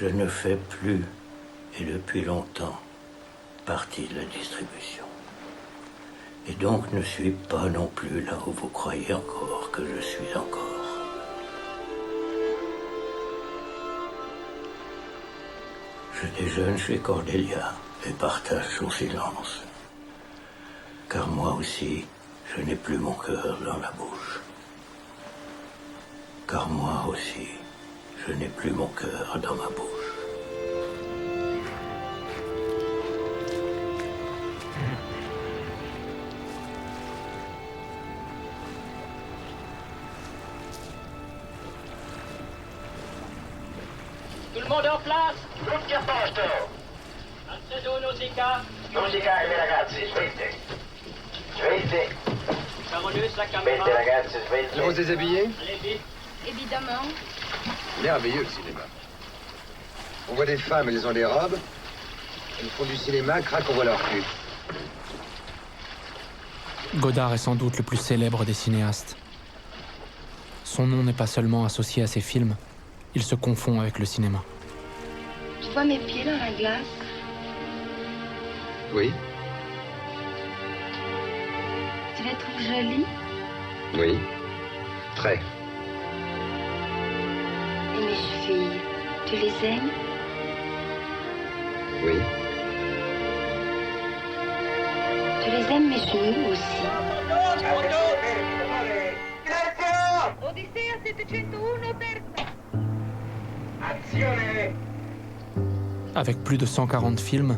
Je ne fais plus, et depuis longtemps, partie de la distribution. Et donc ne suis pas non plus là où vous croyez encore que je suis encore. Je déjeune chez Cordelia et partage son silence. Car moi aussi, je n'ai plus mon cœur dans la bouche. Car moi aussi, je n'ai plus mon cœur dans ma bouche. Tout le monde en place? Tutti a posto! Acceso Nausicaa. Nausicaa e ragazzi, svelte. Svelte. Carolus, la Svelte caméra. ragazzi, svelte. Nous déshabiller? Allez vite. Évidemment. Merveilleux le cinéma. On voit des femmes, elles ont des robes. Elles font du cinéma, crac, on voit leur cul. Godard est sans doute le plus célèbre des cinéastes. Son nom n'est pas seulement associé à ses films, il se confond avec le cinéma. Tu vois mes pieds dans la glace? Oui, Tu les trouves jolis? oui. Très. Et mes chevilles, tu les aimes? Oui. Tu les aimes mes genoux aussi? Odissea 701 terza. Azione! Avec plus de 140 films,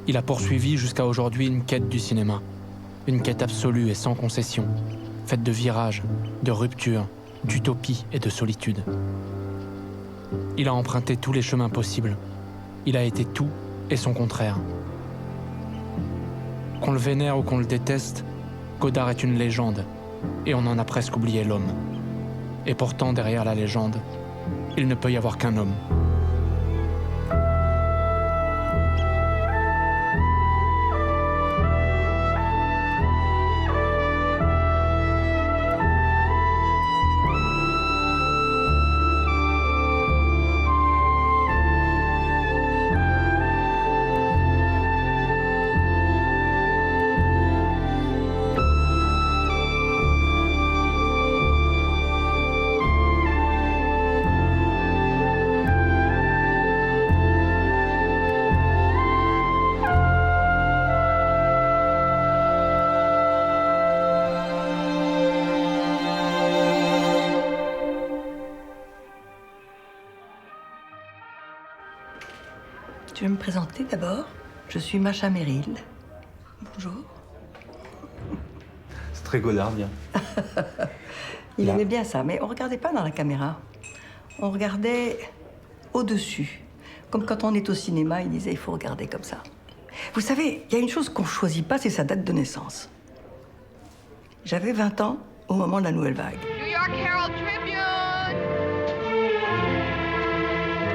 il a poursuivi jusqu'à aujourd'hui une quête du cinéma. Une quête absolue et sans concession, faite de virages, de ruptures, d'utopie et de solitude. Il a emprunté tous les chemins possibles. Il a été tout et son contraire. Qu'on le vénère ou qu'on le déteste, Godard est une légende, et on en a presque oublié l'homme. Et pourtant, derrière la légende, il ne peut y avoir qu'un homme. Je vais me présenter d'abord. Je suis Macha Merrill. Bonjour. C'est très godardien. Il aimait bien ça, mais on regardait pas dans la caméra. On regardait au-dessus. Comme quand on est au cinéma, il disait il faut regarder comme ça. Vous savez, il y a une chose qu'on choisit pas, c'est sa date de naissance. J'avais 20 ans au moment de la Nouvelle Vague. New York Herald Tribune!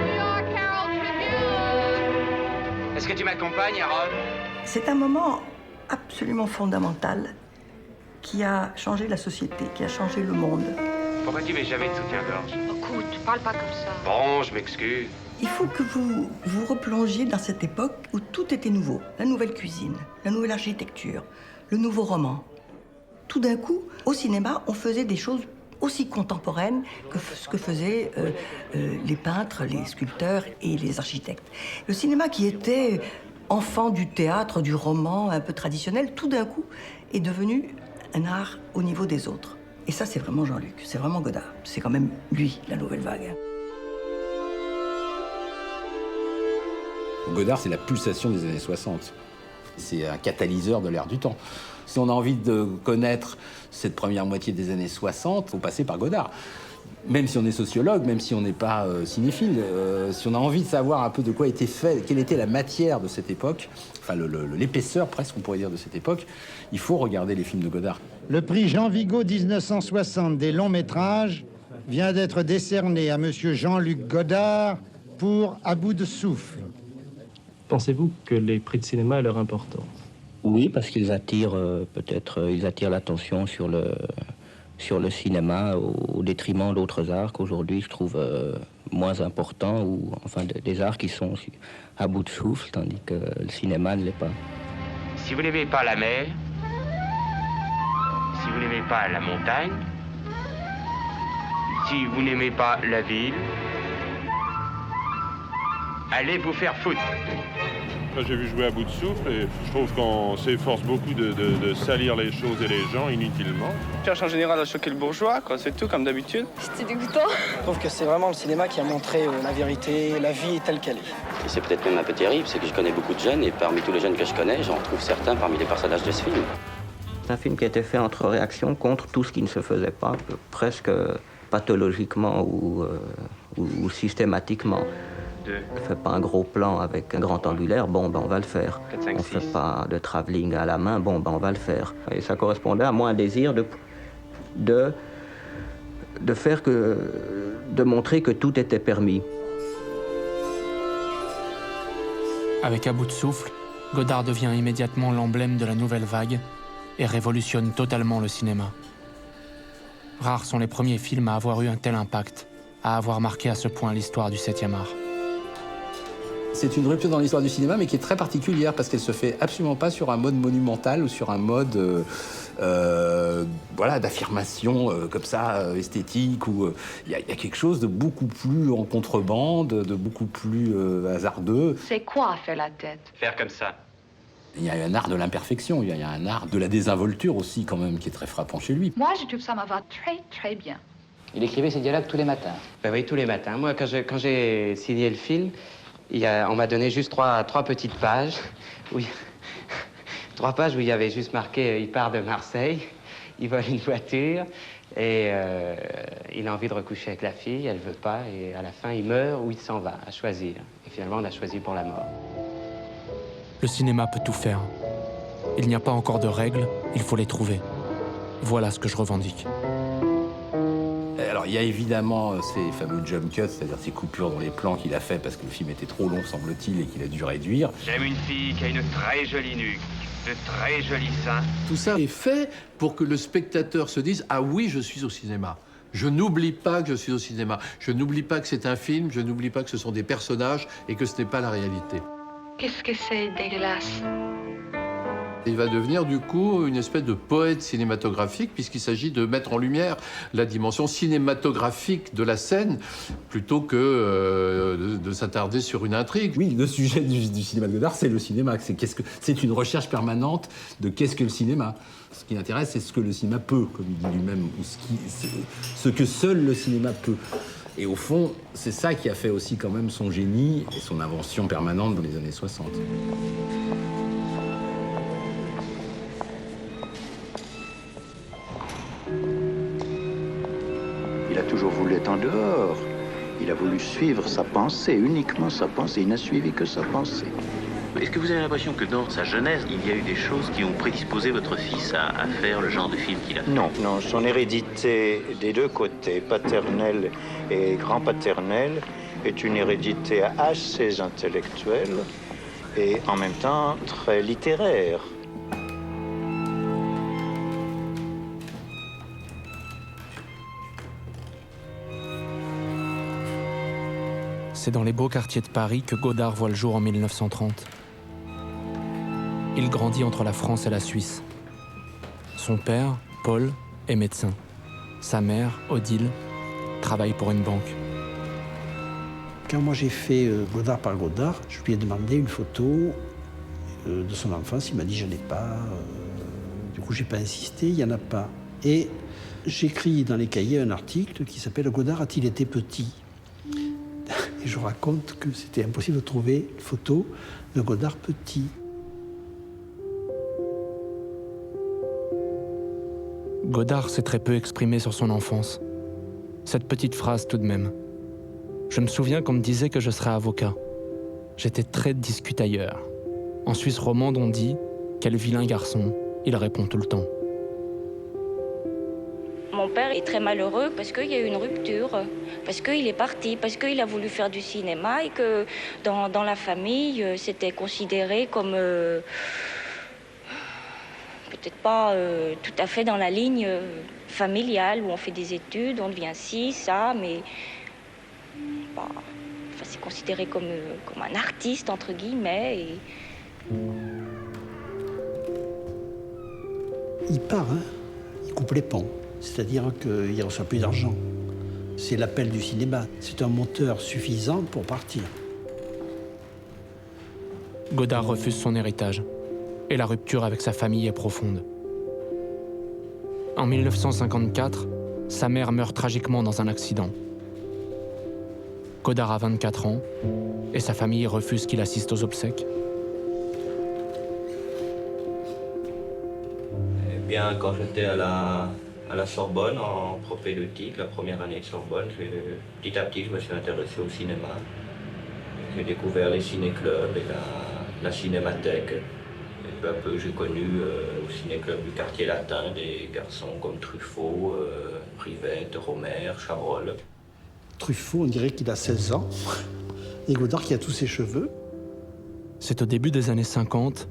New York Herald Tribune! Est-ce que tu m'accompagnes, Harold? C'est un moment absolument fondamental qui a changé la société, qui a changé le monde. Pourquoi tu mets jamais de soutien-gorge? Écoute, parle pas comme ça. Bon, je m'excuse. Il faut que vous vous replongiez dans cette époque où tout était nouveau. La nouvelle cuisine, la nouvelle architecture, le nouveau roman. Tout d'un coup, au cinéma, on faisait des choses aussi contemporaines que ce que faisaient les peintres, les sculpteurs et les architectes. Le cinéma qui était enfant du théâtre, du roman un peu traditionnel, tout d'un coup est devenu un art au niveau des autres. Et ça, c'est vraiment Jean-Luc, c'est vraiment Godard. C'est quand même lui, la nouvelle vague. Godard, c'est la pulsation des années 60. C'est un catalyseur de l'ère du temps. Si on a envie de connaître cette première moitié des années 60, il faut passer par Godard. Même si on est sociologue, même si on n'est pas cinéphile, si on a envie de savoir un peu de quoi était fait, quelle était la matière de cette époque, enfin l'épaisseur presque, on pourrait dire, de cette époque, il faut regarder les films de Godard. Le prix Jean Vigo 1960 des longs métrages vient d'être décerné à monsieur Jean-Luc Godard pour À bout de souffle. Pensez-vous que les prix de cinéma aient leur importance? Oui, parce qu'ils attirent ils attirent l'attention sur le cinéma au détriment d'autres arts qu'aujourd'hui je trouve moins importants, ou enfin des arts qui sont à bout de souffle, tandis que le cinéma ne l'est pas. Si vous n'aimez pas la mer, si vous n'aimez pas la montagne, si vous n'aimez pas la ville, allez vous faire foutre. J'ai vu jouer à bout de souffle et je trouve qu'on s'efforce beaucoup de salir les choses et les gens inutilement. On cherche en général à choquer le bourgeois, quoi, c'est tout comme d'habitude. C'était dégoûtant. Je trouve que c'est vraiment le cinéma qui a montré la vérité, la vie telle qu'elle est. Et c'est peut-être même un peu terrible, c'est que je connais beaucoup de jeunes et parmi tous les jeunes que je connais, j'en trouve certains parmi les personnages de ce film. C'est un film qui a été fait entre réactions contre tout ce qui ne se faisait pas, presque pathologiquement ou systématiquement. On ne fait pas un gros plan avec un grand angulaire, bon, ben on va le faire. 4, 5, on ne 6. fait pas de travelling à la main, bon, ben on va le faire. Et ça correspondait à moi un désir de montrer que tout était permis. Avec À bout de souffle, Godard devient immédiatement l'emblème de la nouvelle vague et révolutionne totalement le cinéma. Rares sont les premiers films à avoir eu un tel impact, à avoir marqué à ce point l'histoire du 7e art. C'est une rupture dans l'histoire du cinéma, mais qui est très particulière, parce qu'elle se fait absolument pas sur un mode monumental ou sur un mode d'affirmation comme ça, esthétique. Il y a quelque chose de beaucoup plus en contrebande, de beaucoup plus hasardeux. C'est quoi faire la tête? Faire comme ça. Il y a un art de l'imperfection, il y a un art de la désinvolture aussi, quand même, qui est très frappant chez lui. Moi, je trouve ça me va très, très bien. Il écrivait ses dialogues tous les matins. Ben oui, tous les matins. Moi, quand j'ai signé le film, on m'a donné juste trois petites pages. Oui, 3 pages où il y avait juste marqué il part de Marseille, il vole une voiture et il a envie de recoucher avec la fille, elle veut pas, et à la fin il meurt ou il s'en va, à choisir. Et finalement on a choisi pour la mort. Le cinéma peut tout faire. Il n'y a pas encore de règles, il faut les trouver. Voilà ce que je revendique. Alors, il y a évidemment ces fameux jump cuts, c'est-à-dire ces coupures dans les plans qu'il a fait parce que le film était trop long, semble-t-il, et qu'il a dû réduire. J'aime une fille qui a une très jolie nuque, de très jolis seins. Tout ça est fait pour que le spectateur se dise « Ah oui, je suis au cinéma ». Je n'oublie pas que je suis au cinéma. Je n'oublie pas que c'est un film, je n'oublie pas que ce sont des personnages et que ce n'est pas la réalité. Qu'est-ce que c'est dégueulasse? Il va devenir du coup une espèce de poète cinématographique puisqu'il s'agit de mettre en lumière la dimension cinématographique de la scène plutôt que de s'attarder sur une intrigue. Oui, le sujet du cinéma de Godard, c'est le cinéma. C'est une recherche permanente de qu'est-ce que le cinéma. Ce qui l'intéresse, c'est ce que le cinéma peut, comme il dit lui-même, ou ce que seul le cinéma peut. Et au fond, c'est ça qui a fait aussi quand même son génie et son invention permanente dans les années 60. Il a toujours voulu être en dehors. Il a voulu suivre sa pensée, uniquement sa pensée. Il n'a suivi que sa pensée. Est-ce que vous avez l'impression que dans sa jeunesse, il y a eu des choses qui ont prédisposé votre fils à faire le genre de film qu'il a fait? Non, son hérédité des deux côtés, paternelle et grand-paternelle, est une hérédité assez intellectuelle et en même temps très littéraire. C'est dans les beaux quartiers de Paris que Godard voit le jour en 1930. Il grandit entre la France et la Suisse. Son père, Paul, est médecin. Sa mère, Odile, travaille pour une banque. Quand moi j'ai fait Godard par Godard, je lui ai demandé une photo de son enfance. Il m'a dit « je n'ai pas ». Du coup, j'ai pas insisté, il n'y en a pas. Et j'écris dans les cahiers un article qui s'appelle « Godard a-t-il été petit ?» Et je raconte que c'était impossible de trouver une photo de Godard petit. Godard s'est très peu exprimé sur son enfance. Cette petite phrase tout de même. Je me souviens qu'on me disait que je serais avocat. J'étais très discutailleur. En Suisse romande, on dit « Quel vilain garçon !» Il répond tout le temps. Mon père est très malheureux parce qu'il y a eu une rupture, parce qu'il est parti, parce qu'il a voulu faire du cinéma et que dans la famille, c'était considéré comme peut-être pas tout à fait dans la ligne familiale où on fait des études, on devient ci, ça, mais pas... Enfin, c'est considéré comme un artiste, entre guillemets. Et... Il part, hein. Il coupe les ponts. C'est-à-dire qu'il ne reçoit plus d'argent. C'est l'appel du cinéma. C'est un moteur suffisant pour partir. Godard refuse son héritage. Et la rupture avec sa famille est profonde. En 1954, sa mère meurt tragiquement dans un accident. Godard a 24 ans et sa famille refuse qu'il assiste aux obsèques. Eh bien, quand j'étais à la Sorbonne, en propédeutique, la première année de Sorbonne, petit à petit, je me suis intéressé au cinéma. J'ai découvert les ciné-clubs et la cinémathèque. Et peu à peu, j'ai connu au ciné-club du quartier latin des garçons comme Truffaut, Rivette, Romer, Chabrol. Truffaut, on dirait qu'il a 16 ans. Et Godard qui a tous ses cheveux. C'est au début des années 50,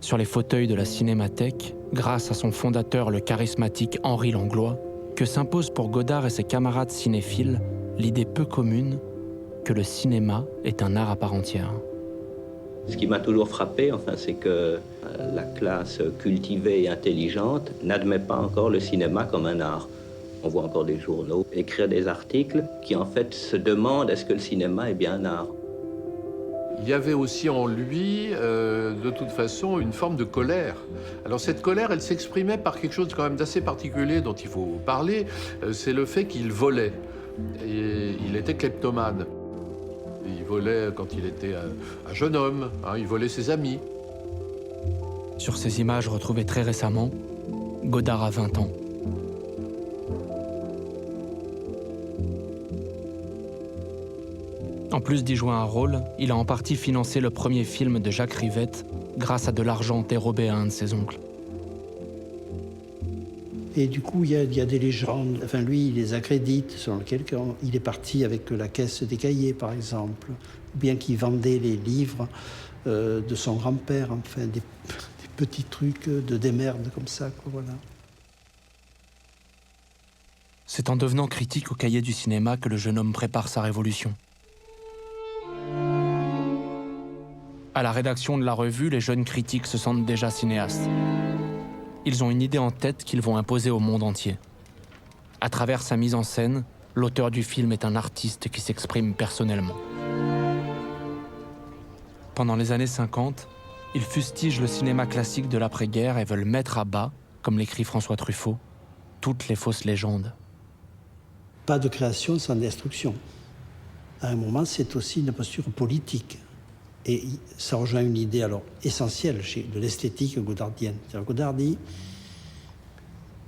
sur les fauteuils de la Cinémathèque, grâce à son fondateur, le charismatique Henri Langlois, que s'impose pour Godard et ses camarades cinéphiles l'idée peu commune que le cinéma est un art à part entière. Ce qui m'a toujours frappé, enfin, c'est que la classe cultivée et intelligente n'admet pas encore le cinéma comme un art. On voit encore des journaux écrire des articles qui, en fait, se demandent est-ce que le cinéma est bien un art. Il y avait aussi en lui, de toute façon, une forme de colère. Alors cette colère, elle s'exprimait par quelque chose quand même d'assez particulier dont il faut parler, c'est le fait qu'il volait. Et il était kleptomane. Il volait quand il était un jeune homme, hein, il volait ses amis. Sur ces images retrouvées très récemment, Godard a 20 ans. En plus d'y jouer un rôle, il a en partie financé le premier film de Jacques Rivette grâce à de l'argent dérobé à un de ses oncles. Et du coup, il y a des légendes. Enfin, lui, il les accrédite, selon lesquelles il est parti avec la caisse des cahiers, par exemple. Ou bien qu'il vendait les livres de son grand-père, enfin, des petits trucs de démerde comme ça, quoi, voilà. C'est en devenant critique au Cahier du cinéma que le jeune homme prépare sa révolution. À la rédaction de la revue, les jeunes critiques se sentent déjà cinéastes. Ils ont une idée en tête qu'ils vont imposer au monde entier. À travers sa mise en scène, l'auteur du film est un artiste qui s'exprime personnellement. Pendant les années 50, ils fustigent le cinéma classique de l'après-guerre et veulent mettre à bas, comme l'écrit François Truffaut, toutes les fausses légendes. Pas de création sans destruction. À un moment, c'est aussi une posture politique. Et ça rejoint une idée alors essentielle de l'esthétique godardienne. Godard dit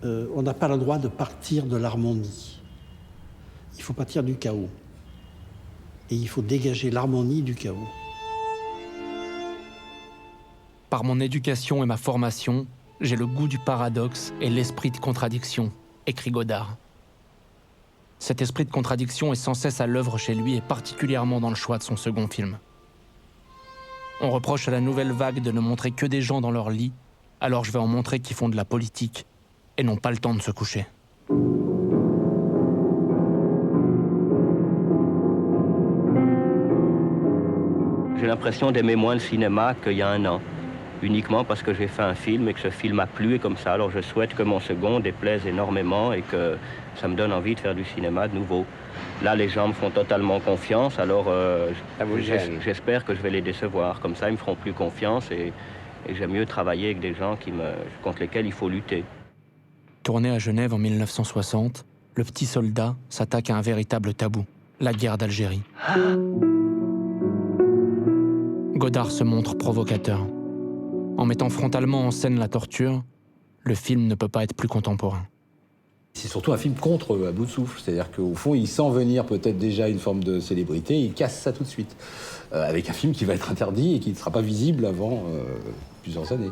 on n'a pas le droit de partir de l'harmonie. Il faut partir du chaos. Et il faut dégager l'harmonie du chaos. Par mon éducation et ma formation, j'ai le goût du paradoxe et l'esprit de contradiction, écrit Godard. Cet esprit de contradiction est sans cesse à l'œuvre chez lui et particulièrement dans le choix de son second film. On reproche à la nouvelle vague de ne montrer que des gens dans leur lit, alors je vais en montrer qui font de la politique et n'ont pas le temps de se coucher. J'ai l'impression d'aimer moins le cinéma qu'il y a un an, uniquement parce que j'ai fait un film et que ce film a plu et comme ça. Alors je souhaite que mon second déplaise énormément et que ça me donne envie de faire du cinéma de nouveau. Là, les gens me font totalement confiance, alors j'espère que je vais les décevoir. Comme ça, ils me feront plus confiance et j'aime mieux travailler avec des gens contre lesquels il faut lutter. Tourné à Genève en 1960, Le Petit Soldat s'attaque à un véritable tabou, la guerre d'Algérie. Godard se montre provocateur. En mettant frontalement en scène la torture, le film ne peut pas être plus contemporain. C'est surtout un film contre À bout de souffle, c'est-à-dire qu'au fond, il sent venir peut-être déjà une forme de célébrité, il casse ça tout de suite, avec un film qui va être interdit et qui ne sera pas visible avant plusieurs années.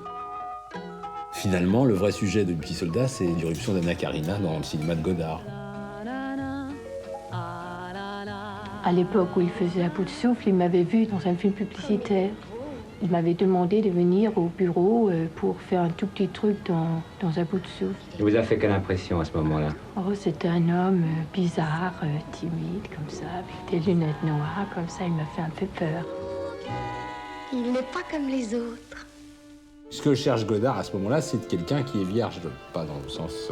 Finalement, le vrai sujet de Le Petit Soldat, c'est l'irruption d'Anna Karina dans le cinéma de Godard. À l'époque où il faisait À bout de souffle, il m'avait vu dans un film publicitaire. Il m'avait demandé de venir au bureau pour faire un tout petit truc dans un bout de souffle. Il vous a fait quelle impression à ce moment-là? Oh, c'était un homme bizarre, timide, comme ça, avec des lunettes noires, comme ça, il m'a fait un peu peur. Il n'est pas comme les autres. Ce que cherche Godard à ce moment-là, c'est quelqu'un qui est vierge, pas dans le sens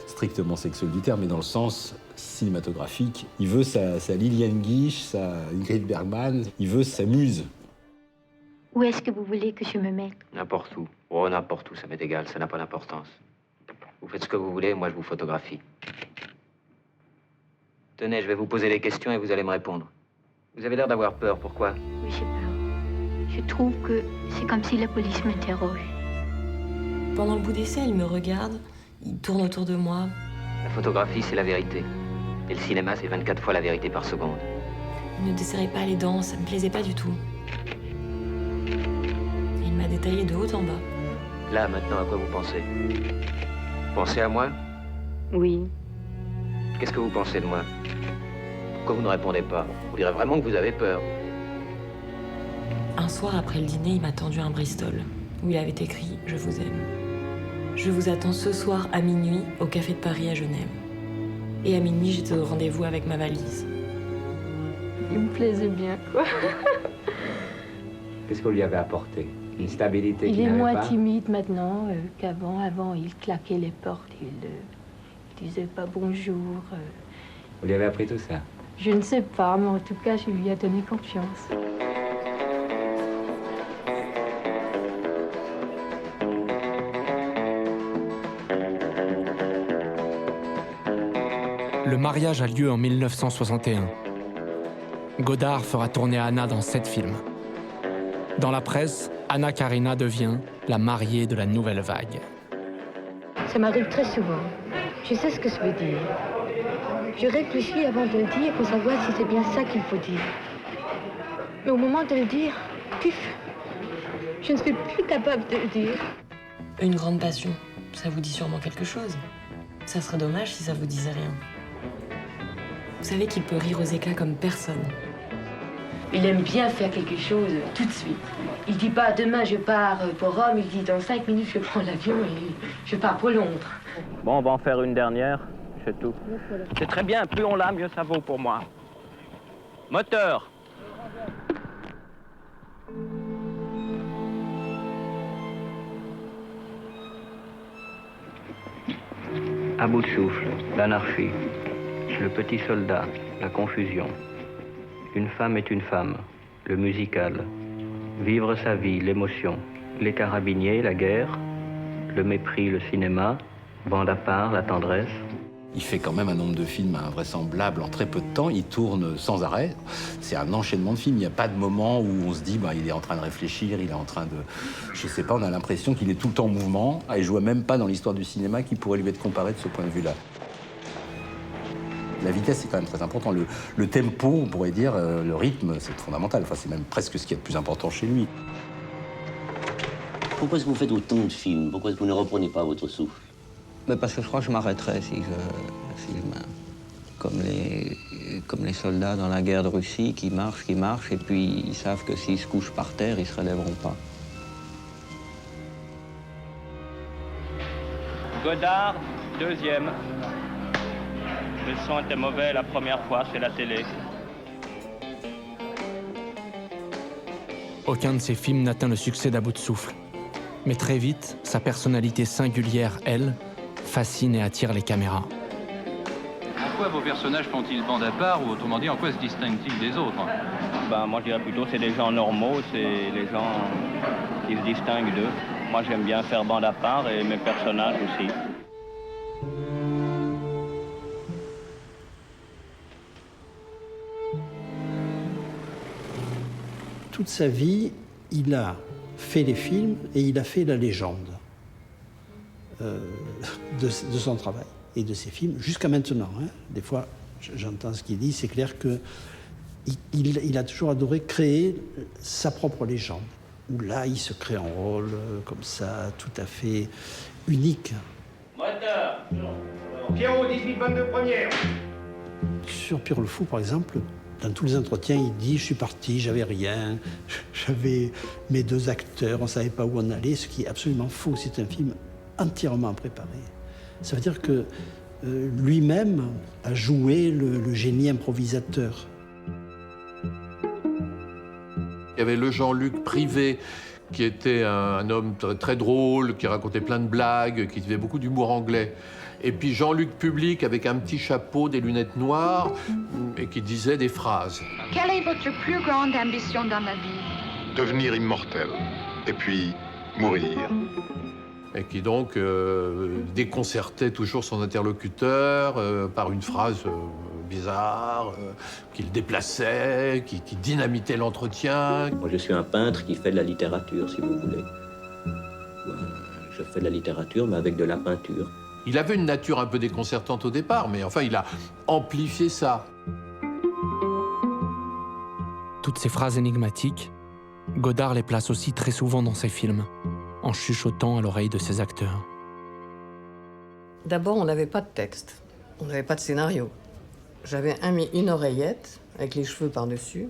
strictement sexuel du terme, mais dans le sens cinématographique. Il veut sa Liliane Guiche, sa Ingrid Bergman, il veut sa muse. Où est-ce que vous voulez que je me mette? N'importe où. Oh, n'importe où, ça m'est égal, ça n'a pas d'importance. Vous faites ce que vous voulez, moi je vous photographie. Tenez, je vais vous poser des questions et vous allez me répondre. Vous avez l'air d'avoir peur, pourquoi? Oui, j'ai peur. Je trouve que c'est comme si la police m'interroge. Pendant le bout d'essai, il me regarde, il tourne autour de moi. La photographie, c'est la vérité. Et le cinéma, c'est 24 fois la vérité par seconde. Il ne desserrait pas les dents, ça me plaisait pas du tout. Il m'a détaillé de haut en bas. Là, maintenant, à quoi vous pensez? Vous pensez à moi? Oui. Qu'est-ce que vous pensez de moi? Pourquoi vous ne répondez pas? Vous direz vraiment que vous avez peur. Un soir après le dîner, il m'a tendu un Bristol, où il avait écrit « Je vous aime ». Je vous attends ce soir à minuit au Café de Paris à Genève. Et à minuit, j'étais au rendez-vous avec ma valise. Il me plaisait bien, quoi. Qu'est-ce que vous lui avez apporté? Une stabilité Il qu'il est n'avait moins pas? timide maintenant qu'avant. Avant, il claquait les portes, il disait pas bonjour. Vous lui avez appris tout ça? Je ne sais pas, mais en tout cas, je lui ai donné confiance. Le mariage a lieu en 1961. Godard fera tourner Anna dans 7 films. Dans la presse, Anna Karina devient la mariée de la nouvelle vague. Ça m'arrive très souvent. Je sais ce que ça veut dire. Je réfléchis avant de le dire pour savoir si c'est bien ça qu'il faut dire. Mais au moment de le dire, pif, je ne suis plus capable de le dire. Une grande passion, ça vous dit sûrement quelque chose. Ça serait dommage si ça vous disait rien. Vous savez qu'il peut rire aux éclats comme personne. Il aime bien faire quelque chose tout de suite. Il dit pas demain je pars pour Rome, il dit dans 5 minutes je prends l'avion et je pars pour Londres. Bon, on va en faire une dernière, c'est tout. C'est très bien, plus on l'a, mieux ça vaut pour moi. Moteur. À bout de souffle, l'anarchie, le petit soldat, la confusion. Une femme est une femme, le musical. Vivre sa vie, l'émotion. Les carabiniers, la guerre. Le mépris, le cinéma. Bande à part, la tendresse. Il fait quand même un nombre de films invraisemblables en très peu de temps. Il tourne sans arrêt. C'est un enchaînement de films. Il n'y a pas de moment où on se dit il est en train de réfléchir, il est en train de... Je sais pas, on a l'impression qu'il est tout le temps en mouvement. Et je vois même pas dans l'histoire du cinéma qui pourrait lui être comparé de ce point de vue-là. La vitesse, c'est quand même très important. Le tempo, on pourrait dire, le rythme, c'est fondamental. Enfin, c'est même presque ce qui est le plus important chez lui. Pourquoi est-ce que vous faites autant de films? Pourquoi est-ce que vous ne reprenez pas votre souffle? Mais parce que je crois que je m'arrêterais si je filme. Comme les soldats dans la guerre de Russie qui marchent, et puis ils savent que s'ils se couchent par terre, ils se relèveront pas. Godard, deuxième. Le son était mauvais la première fois, c'est la télé. Aucun de ses films n'atteint le succès d'À bout de souffle. Mais très vite, sa personnalité singulière, elle, fascine et attire les caméras. En quoi vos personnages font-ils bande à part, ou autrement dit, en quoi se distinguent-ils des autres? Moi je dirais plutôt c'est des gens normaux, c'est les gens qui se distinguent d'eux. Moi j'aime bien faire bande à part et mes personnages aussi. Toute sa vie, il a fait les films et il a fait la légende de son travail et de ses films, jusqu'à maintenant. Des fois, j'entends ce qu'il dit, c'est clair qu'il a toujours adoré créer sa propre légende, où là, il se crée un rôle comme ça, tout à fait unique. Moteur Pierrot, 18 22 première. Sur Pierre le Fou, par exemple, Dans tous les entretiens, il dit « je suis parti, j'avais rien, j'avais mes 2 acteurs, on ne savait pas où on allait », ce qui est absolument faux. C'est un film entièrement préparé. Ça veut dire que lui-même a joué le génie improvisateur. Il y avait le Jean-Luc Privé, qui était un homme très drôle, qui racontait plein de blagues, qui faisait beaucoup d'humour anglais. Et puis Jean-Luc Public, avec un petit chapeau, des lunettes noires, et qui disait des phrases. Quelle est votre plus grande ambition dans la vie? Devenir immortel, et puis mourir. Et qui donc déconcertait toujours son interlocuteur par une phrase bizarre, qu'il déplaçait, qui dynamitait l'entretien. Moi, je suis un peintre qui fait de la littérature, si vous voulez. Je fais de la littérature, mais avec de la peinture. Il avait une nature un peu déconcertante au départ, mais enfin, il a amplifié ça. Toutes ces phrases énigmatiques, Godard les place aussi très souvent dans ses films, en chuchotant à l'oreille de ses acteurs. D'abord, on n'avait pas de texte, on n'avait pas de scénario. J'avais mis une oreillette avec les cheveux par-dessus.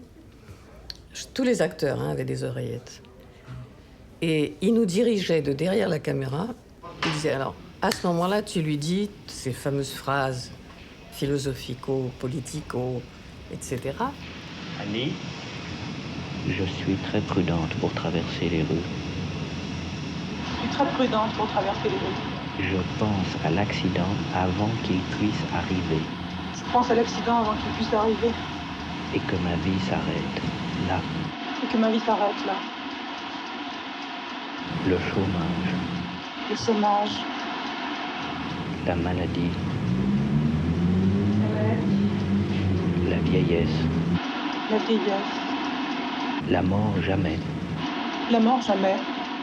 Tous les acteurs avaient des oreillettes. Et il nous dirigeait de derrière la caméra. Il disait, alors, à ce moment-là, tu lui dis ces fameuses phrases philosophico, politico, etc. Annie, je suis très prudente pour traverser les rues. Je suis très prudente pour traverser les rues. Je pense à l'accident avant qu'il puisse arriver. Je pense à l'accident avant qu'il puisse arriver. Et que ma vie s'arrête là. Et que ma vie s'arrête là. Le chômage. Le chômage. La maladie. La vieillesse. La vieillesse. La mort jamais. La mort jamais.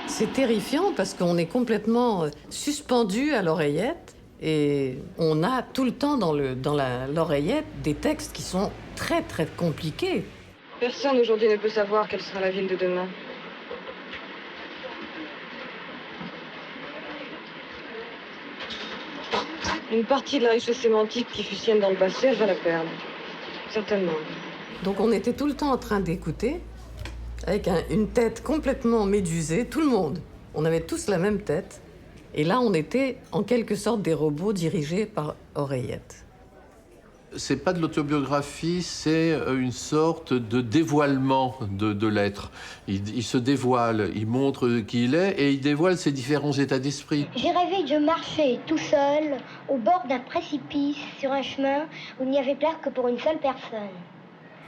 C'est terrifiant parce qu'on est complètement suspendu à l'oreillette et on a tout le temps dans l'oreillette des textes qui sont très très compliqués. Personne aujourd'hui ne peut savoir quelle sera la ville de demain. Une partie de la richesse sémantique qui fut sienne dans le passé, elle va la perdre. Certainement. Donc on était tout le temps en train d'écouter, avec une tête complètement médusée, tout le monde. On avait tous la même tête. Et là, on était en quelque sorte des robots dirigés par oreillettes. C'est pas de l'autobiographie, c'est une sorte de dévoilement de l'être. Il se dévoile, il montre qui il est et il dévoile ses différents états d'esprit. J'ai rêvé que je marchais tout seul au bord d'un précipice sur un chemin où il n'y avait place que pour une seule personne.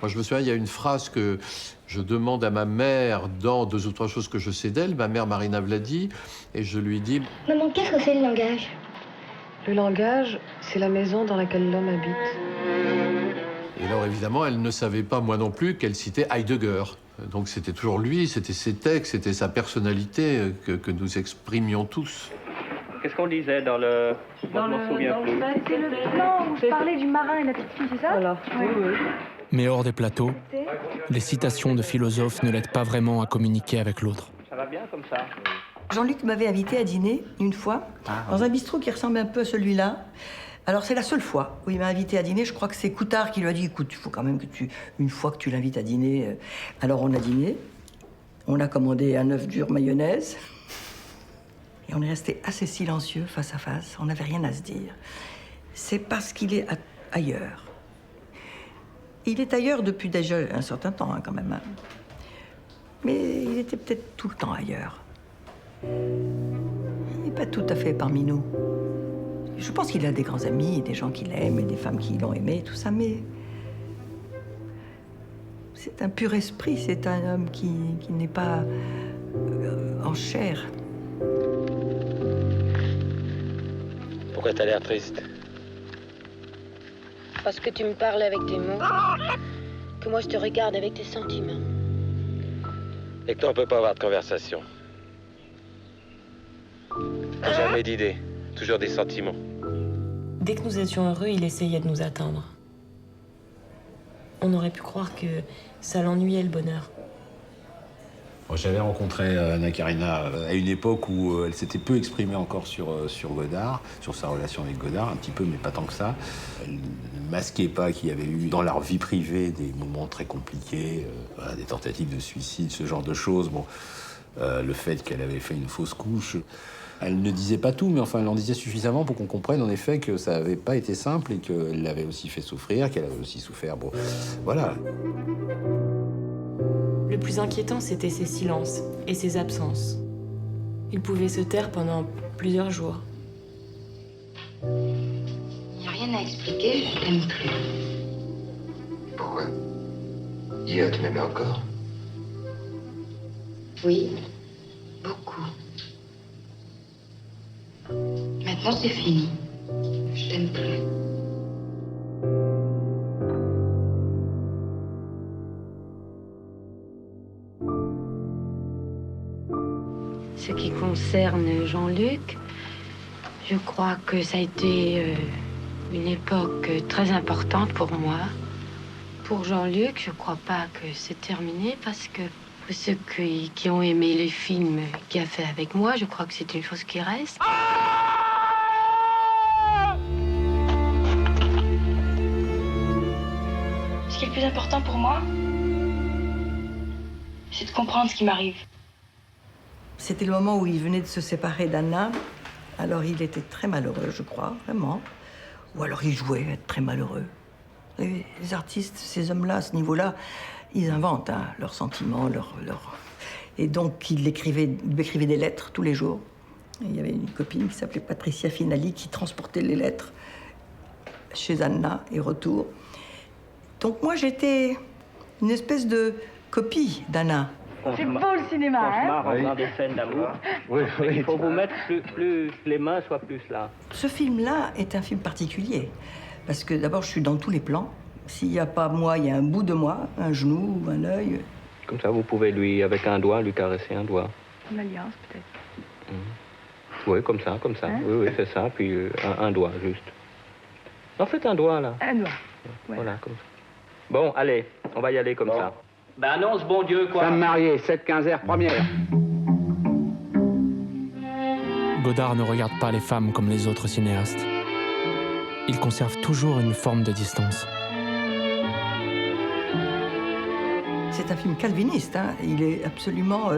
Moi, je me souviens, il y a une phrase que je demande à ma mère dans 2 ou 3 choses que je sais d'elle, ma mère Marina Vladi, et je lui dis... Maman, qu'est-ce que c'est le langage? Le langage, c'est la maison dans laquelle l'homme habite. Et alors, évidemment, elle ne savait pas, moi non plus, qu'elle citait Heidegger. Donc c'était toujours lui, c'était ses textes, c'était sa personnalité que nous exprimions tous. Qu'est-ce qu'on disait dans le... Moi, je m'en souviens plus. C'est le plan où je parlais du marin et la petite fille, c'est ça? Voilà. Oui, oui. Mais hors des plateaux, les citations de philosophes ne l'aident pas vraiment à communiquer avec l'autre. Ça va bien comme ça. Jean-Luc m'avait invité à dîner une fois dans un bistrot qui ressemble un peu à celui-là. Alors c'est la seule fois où il m'a invité à dîner. Je crois que c'est Coutard qui lui a dit, écoute, il faut quand même que une fois que tu l'invites à dîner. Alors on a dîné, on a commandé un œuf dur mayonnaise et on est resté assez silencieux face à face. On n'avait rien à se dire. C'est parce qu'il est ailleurs. Il est ailleurs depuis déjà un certain temps, quand même. Mais il était peut-être tout le temps ailleurs. Il n'est pas tout à fait parmi nous. Je pense qu'il a des grands amis, des gens qui l'aiment, et des femmes qui l'ont aimé, tout ça, mais... C'est un pur esprit, c'est un homme qui n'est pas en chair. Pourquoi t'as l'air triste? Parce que tu me parles avec tes mots, que moi je te regarde avec tes sentiments. Et que toi, on peut pas avoir de conversation. Jamais d'idées, toujours des sentiments. Dès que nous étions heureux, il essayait de nous atteindre. On aurait pu croire que ça l'ennuyait, le bonheur. J'avais rencontré Anna Karina à une époque où elle s'était peu exprimée encore sur Godard, sur sa relation avec Godard, un petit peu, mais pas tant que ça. Elle ne masquait pas qu'il y avait eu dans leur vie privée des moments très compliqués, des tentatives de suicide, ce genre de choses. Bon, le fait qu'elle avait fait une fausse couche. Elle ne disait pas tout, mais enfin, elle en disait suffisamment pour qu'on comprenne en effet que ça n'avait pas été simple et qu'elle l'avait aussi fait souffrir, qu'elle avait aussi souffert. Bon, voilà. Le plus inquiétant, c'était ses silences et ses absences. Il pouvait se taire pendant plusieurs jours. Il n'y a rien à expliquer, je t'aime plus. Pourquoi? Hier, tu m'aimais encore? Oui, beaucoup. Maintenant, c'est fini. Je t'aime plus. Ce qui concerne Jean-Luc, je crois que ça a été une époque très importante pour moi. Pour Jean-Luc, je crois pas que c'est terminé parce que pour ceux qui ont aimé les films qu'il a fait avec moi, je crois que c'est une chose qui reste. Ce qui est le plus important pour moi, c'est de comprendre ce qui m'arrive. C'était le moment où il venait de se séparer d'Anna. Alors il était très malheureux, je crois, vraiment. Ou alors il jouait être très malheureux. Les artistes, ces hommes-là, à ce niveau-là, ils inventent leurs sentiments, Et donc il écrivait des lettres tous les jours. Et il y avait une copine qui s'appelait Patricia Finali qui transportait les lettres chez Anna et retour. Donc moi j'étais une espèce de copie d'Anna. C'est beau le cinéma, hein? On a des scènes d'amour. Oui. Il faut vous mettre plus les mains soient plus là. Ce film-là est un film particulier. Parce que d'abord, je suis dans tous les plans. S'il n'y a pas moi, il y a un bout de moi, un genou, un œil. Comme ça, vous pouvez avec un doigt, lui caresser un doigt. Une alliance, peut-être. Oui, comme ça. Hein? Oui, c'est ça. Puis un doigt, juste. En fait, un doigt, là. Un doigt. Ouais. Voilà, comme ça. Bon, allez, on va y aller comme ça. Ben annonce, bon Dieu, quoi. Femme mariée, 7-15 première. Godard ne regarde pas les femmes comme les autres cinéastes. Il conserve toujours une forme de distance. C'est un film calviniste, hein. Il est absolument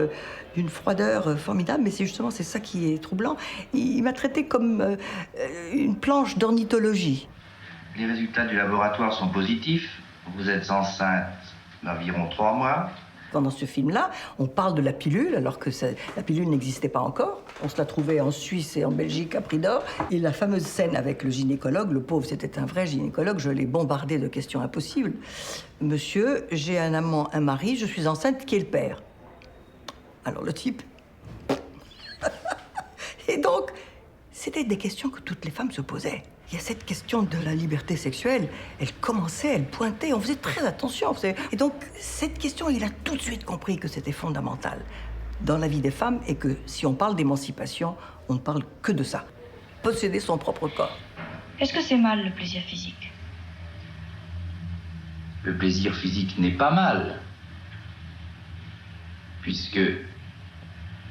d'une froideur formidable, mais c'est ça qui est troublant. Il m'a traité comme une planche d'ornithologie. Les résultats du laboratoire sont positifs. Vous êtes enceinte d'environ 3 mois. Pendant ce film-là, on parle de la pilule, alors que la pilule n'existait pas encore. On se la trouvait en Suisse et en Belgique à prix d'or. Et la fameuse scène avec le gynécologue, le pauvre, c'était un vrai gynécologue, je l'ai bombardé de questions impossibles. Monsieur, j'ai un amant, un mari, je suis enceinte, qui est le père? Alors le type... Et donc, c'était des questions que toutes les femmes se posaient. Il y a cette question de la liberté sexuelle. Elle commençait, elle pointait, on faisait très attention. Et donc, cette question, il a tout de suite compris que c'était fondamental dans la vie des femmes et que si on parle d'émancipation, on ne parle que de ça. Posséder son propre corps. Est-ce que c'est mal, le plaisir physique? Le plaisir physique n'est pas mal, puisque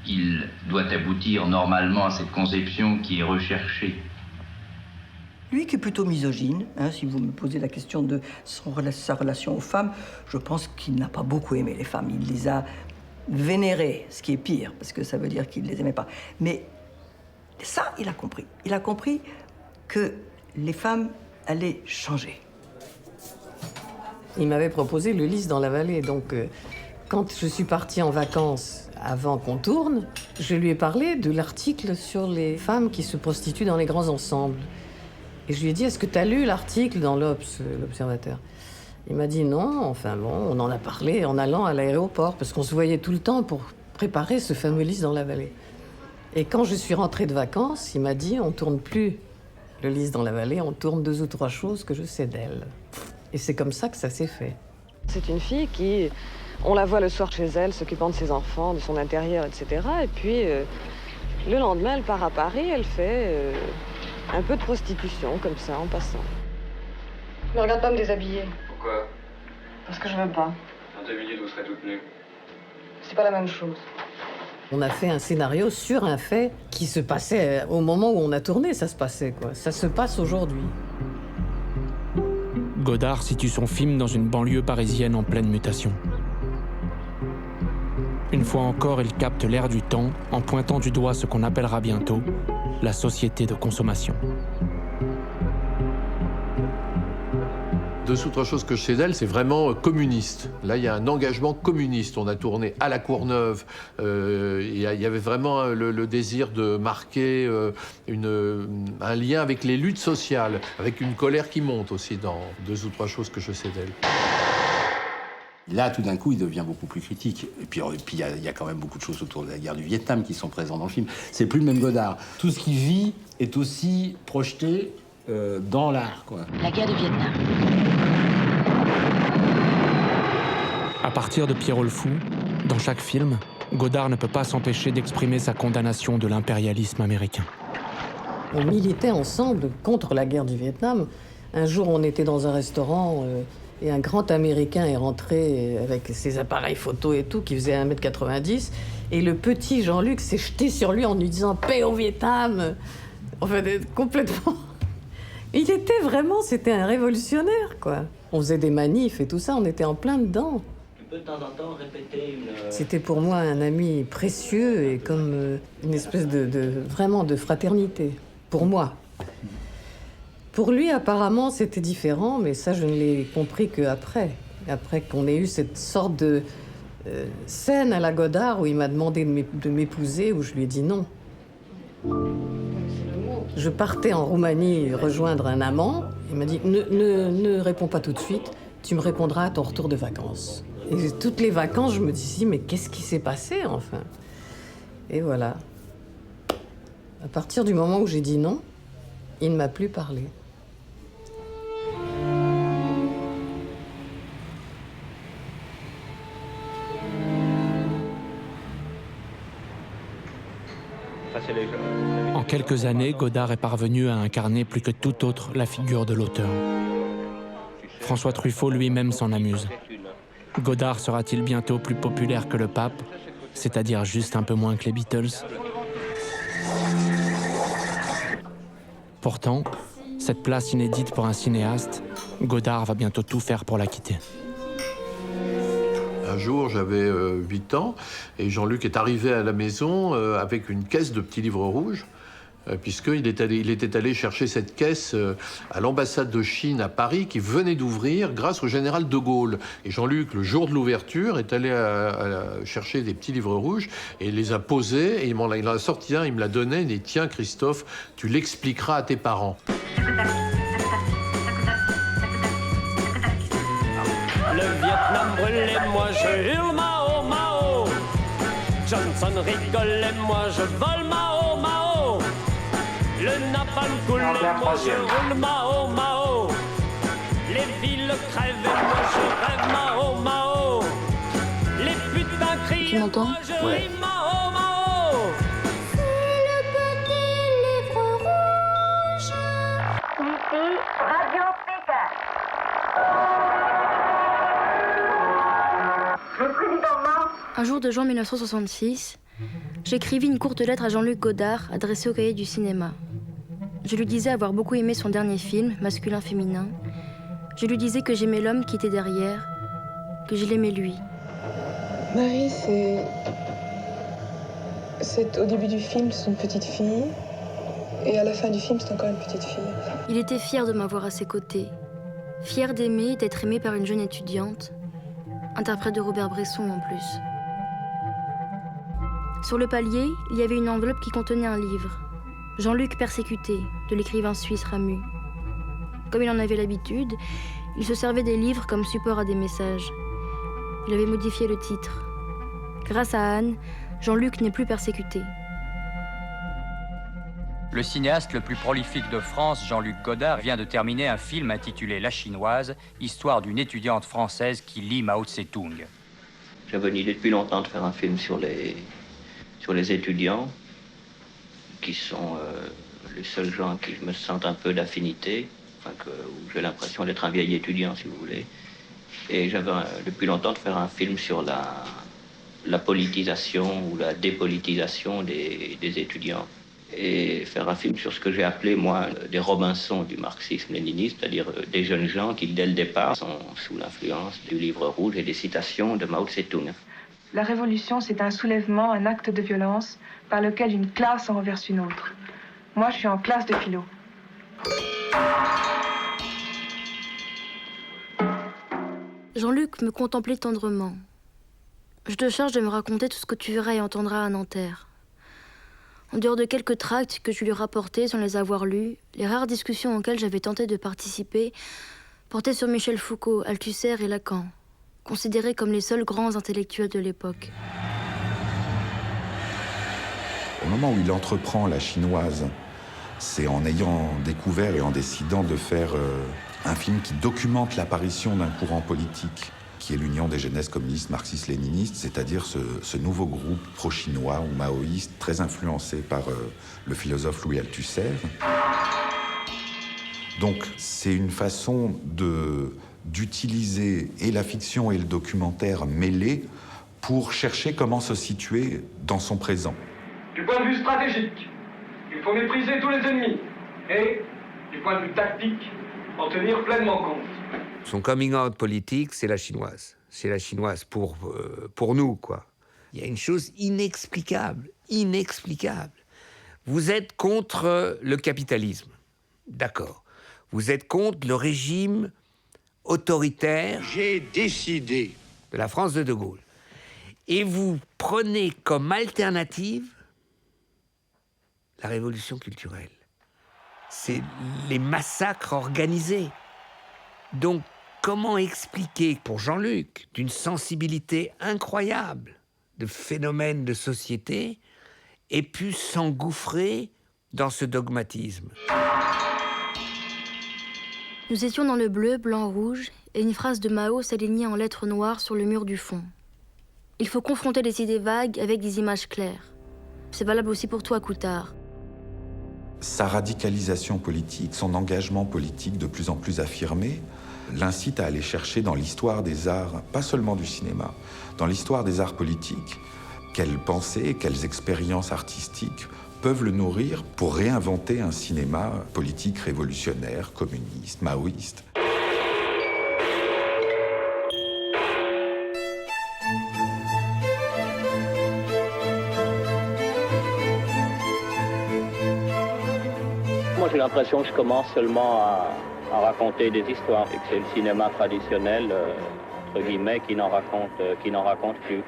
il doit aboutir normalement à cette conception qui est recherchée. Lui qui est plutôt misogyne, hein, si vous me posez la question de sa relation aux femmes, je pense qu'il n'a pas beaucoup aimé les femmes. Il les a vénérées, ce qui est pire, parce que ça veut dire qu'il ne les aimait pas. Mais ça, il a compris. Il a compris que les femmes allaient changer. Il m'avait proposé le Lys dans la vallée, donc quand je suis partie en vacances avant qu'on tourne, je lui ai parlé de l'article sur les femmes qui se prostituent dans les grands ensembles. Et je lui ai dit, est-ce que tu as lu l'article dans l'Observateur? Il m'a dit non, enfin bon, on en a parlé en allant à l'aéroport, parce qu'on se voyait tout le temps pour préparer ce fameux Lys dans la vallée. Et quand je suis rentrée de vacances, il m'a dit, on tourne plus le Lys dans la vallée, on tourne 2 ou 3 choses que je sais d'elle. Et c'est comme ça que ça s'est fait. C'est une fille qui, on la voit le soir chez elle, s'occupant de ses enfants, de son intérieur, etc. Et puis, le lendemain, elle part à Paris, elle fait... un peu de prostitution, comme ça, en passant. Ne regarde pas me déshabiller. Pourquoi? Parce que je veux pas. Dans 2 minutes, vous serez toute nue. C'est pas la même chose. On a fait un scénario sur un fait qui se passait au moment où on a tourné, ça se passait, quoi. Ça se passe aujourd'hui. Godard situe son film dans une banlieue parisienne en pleine mutation. Une fois encore, il capte l'air du temps en pointant du doigt ce qu'on appellera bientôt la société de consommation. Deux ou trois choses que je sais d'elle, c'est vraiment communiste. Là, il y a un engagement communiste. On a tourné à la Courneuve. Il y avait vraiment le désir de marquer un lien avec les luttes sociales, avec une colère qui monte aussi dans deux ou trois choses que je sais d'elle. Là, tout d'un coup, il devient beaucoup plus critique. Et puis il y a quand même beaucoup de choses autour de la guerre du Vietnam qui sont présentes dans le film. C'est plus le même Godard. Tout ce qu'il vit est aussi projeté dans l'art, quoi. La guerre du Vietnam. À partir de Pierrot le Fou, dans chaque film, Godard ne peut pas s'empêcher d'exprimer sa condamnation de l'impérialisme américain. On militait ensemble contre la guerre du Vietnam. Un jour, on était dans un restaurant et un grand Américain est rentré avec ses appareils photo et tout, qui faisait 1m90. Et le petit Jean-Luc s'est jeté sur lui en lui disant « Paix au Vietnam !» Enfin, complètement... Il était vraiment... C'était un révolutionnaire, quoi. On faisait des manifs et tout ça, on était en plein dedans. Tu peux de temps en temps répéter une... C'était pour moi un ami précieux et comme une espèce vraiment de fraternité. Pour moi. Pour lui, apparemment, c'était différent, mais ça, je ne l'ai compris qu'après. Après qu'on ait eu cette sorte de scène à la Godard où il m'a demandé de m'épouser, où je lui ai dit non. Je partais en Roumanie rejoindre un amant. Il m'a dit ne réponds pas tout de suite, tu me répondras à ton retour de vacances. Et toutes les vacances, je me disais, mais qu'est-ce qui s'est passé, enfin? Et voilà. À partir du moment où j'ai dit non, il ne m'a plus parlé. En quelques années, Godard est parvenu à incarner plus que tout autre la figure de l'auteur. François Truffaut lui-même s'en amuse. Godard sera-t-il bientôt plus populaire que le pape, c'est-à-dire juste un peu moins que les Beatles? Pourtant, cette place inédite pour un cinéaste, Godard va bientôt tout faire pour la quitter. Un jour, j'avais 8 ans, et Jean-Luc est arrivé à la maison avec une caisse de petits livres rouges, puisqu'il était allé chercher cette caisse à l'ambassade de Chine à Paris, qui venait d'ouvrir grâce au général de Gaulle. Et Jean-Luc, le jour de l'ouverture, est allé chercher des petits livres rouges, et il les a posés, et il en a sorti un, il me l'a donné, il dit « Tiens, Christophe, tu l'expliqueras à tes parents ». Le Vietnam brûlait, moi je hurle Mao Mao. Johnson rigolait, moi je vole Mao Mao. Le napalm coulait, moi je roule Mao Mao. Les villes crèvent, moi je rêve Mao Mao. Les putains crient, tu m'entends? moi je ris Mao Mao. C'est le petit livre rouge. Ici, Radio Pékin. Un jour de juin 1966, j'écrivis une courte lettre à Jean-Luc Godard adressée au Cahier du cinéma. Je lui disais avoir beaucoup aimé son dernier film, Masculin-Féminin. Je lui disais que j'aimais l'homme qui était derrière, que je l'aimais lui. Marie, c'est au début du film, c'est une petite fille. Et à la fin du film, c'est encore une petite fille. Il était fier de m'avoir à ses côtés. Fier d'aimer et d'être aimé par une jeune étudiante, interprète de Robert Bresson en plus. Sur le palier, il y avait une enveloppe qui contenait un livre. Jean-Luc persécuté, de l'écrivain suisse Ramu. Comme il en avait l'habitude, il se servait des livres comme support à des messages. Il avait modifié le titre. Grâce à Anne, Jean-Luc n'est plus persécuté. Le cinéaste le plus prolifique de France, Jean-Luc Godard, vient de terminer un film intitulé La Chinoise, histoire d'une étudiante française qui lit Mao Tse-tung. J'avais une idée depuis longtemps de faire un film sur les étudiants, qui sont les seuls gens qui me sentent un peu d'affinité, où j'ai l'impression d'être un vieil étudiant, si vous voulez. Et j'avais depuis longtemps de faire un film sur la politisation ou la dépolitisation des étudiants. Et faire un film sur ce que j'ai appelé, moi, des Robinson du marxisme-léninisme, c'est-à-dire des jeunes gens qui, dès le départ, sont sous l'influence du livre rouge et des citations de Mao Tse-tung. La révolution, c'est un soulèvement, un acte de violence par lequel une classe en renverse une autre. Moi, je suis en classe de philo. Jean-Luc me contemplait tendrement. Je te charge de me raconter tout ce que tu verras et entendras à Nanterre. En dehors de quelques tracts que je lui rapportais sans les avoir lus, les rares discussions auxquelles j'avais tenté de participer portaient sur Michel Foucault, Althusser et Lacan, considérés comme les seuls grands intellectuels de l'époque. Au moment où il entreprend La Chinoise, c'est en ayant découvert et en décidant de faire un film qui documente l'apparition d'un courant politique qui est l'Union des jeunesses communistes marxistes-léninistes, c'est-à-dire ce nouveau groupe pro-chinois ou maoïste très influencé par le philosophe Louis Althusser. Donc c'est une façon d'utiliser et la fiction et le documentaire mêlés pour chercher comment se situer dans son présent. Du point de vue stratégique, il faut mépriser tous les ennemis et, du point de vue tactique, en tenir pleinement compte. Son coming out politique, c'est la chinoise. C'est la chinoise pour nous, quoi. Il y a une chose inexplicable. Vous êtes contre le capitalisme, d'accord. Vous êtes contre le régime autoritaire. J'ai décidé. De la France de De Gaulle. Et vous prenez comme alternative la révolution culturelle. C'est les massacres organisés. Donc, comment expliquer pour Jean-Luc, d'une sensibilité incroyable de phénomènes de société, ait pu s'engouffrer dans ce dogmatisme? Nous étions dans le bleu, blanc, rouge, et une phrase de Mao s'alignait en lettres noires sur le mur du fond. Il faut confronter les idées vagues avec des images claires. C'est valable aussi pour toi, Coutard. Sa radicalisation politique, son engagement politique de plus en plus affirmé, l'incite à aller chercher dans l'histoire des arts, pas seulement du cinéma, dans l'histoire des arts politiques, quelles pensées, quelles expériences artistiques peuvent le nourrir pour réinventer un cinéma politique révolutionnaire, communiste, maoïste. Moi, j'ai l'impression que je commence seulement à raconter des histoires, et que c'est le cinéma traditionnel, entre guillemets, qui n'en raconte plus.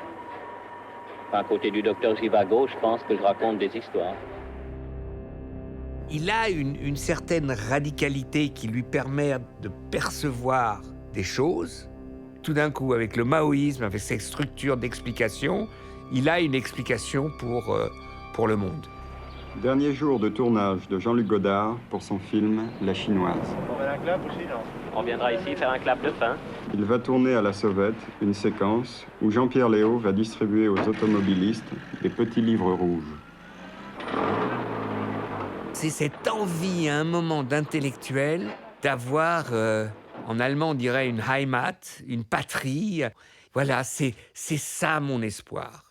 Enfin, à côté du docteur Zhivago, je pense que je raconte des histoires. Il a une certaine radicalité qui lui permet de percevoir des choses. Tout d'un coup, avec le maoïsme, avec cette structure d'explication, il a une explication pour le monde. Dernier jour de tournage de Jean-Luc Godard pour son film La Chinoise. On va un clap ou sinon ? On viendra ici faire un clap de fin. Il va tourner à la sauvette une séquence où Jean-Pierre Léaud va distribuer aux automobilistes des petits livres rouges. C'est cette envie à un moment d'intellectuel d'avoir, en allemand on dirait une Heimat, une patrie. Voilà, c'est ça mon espoir.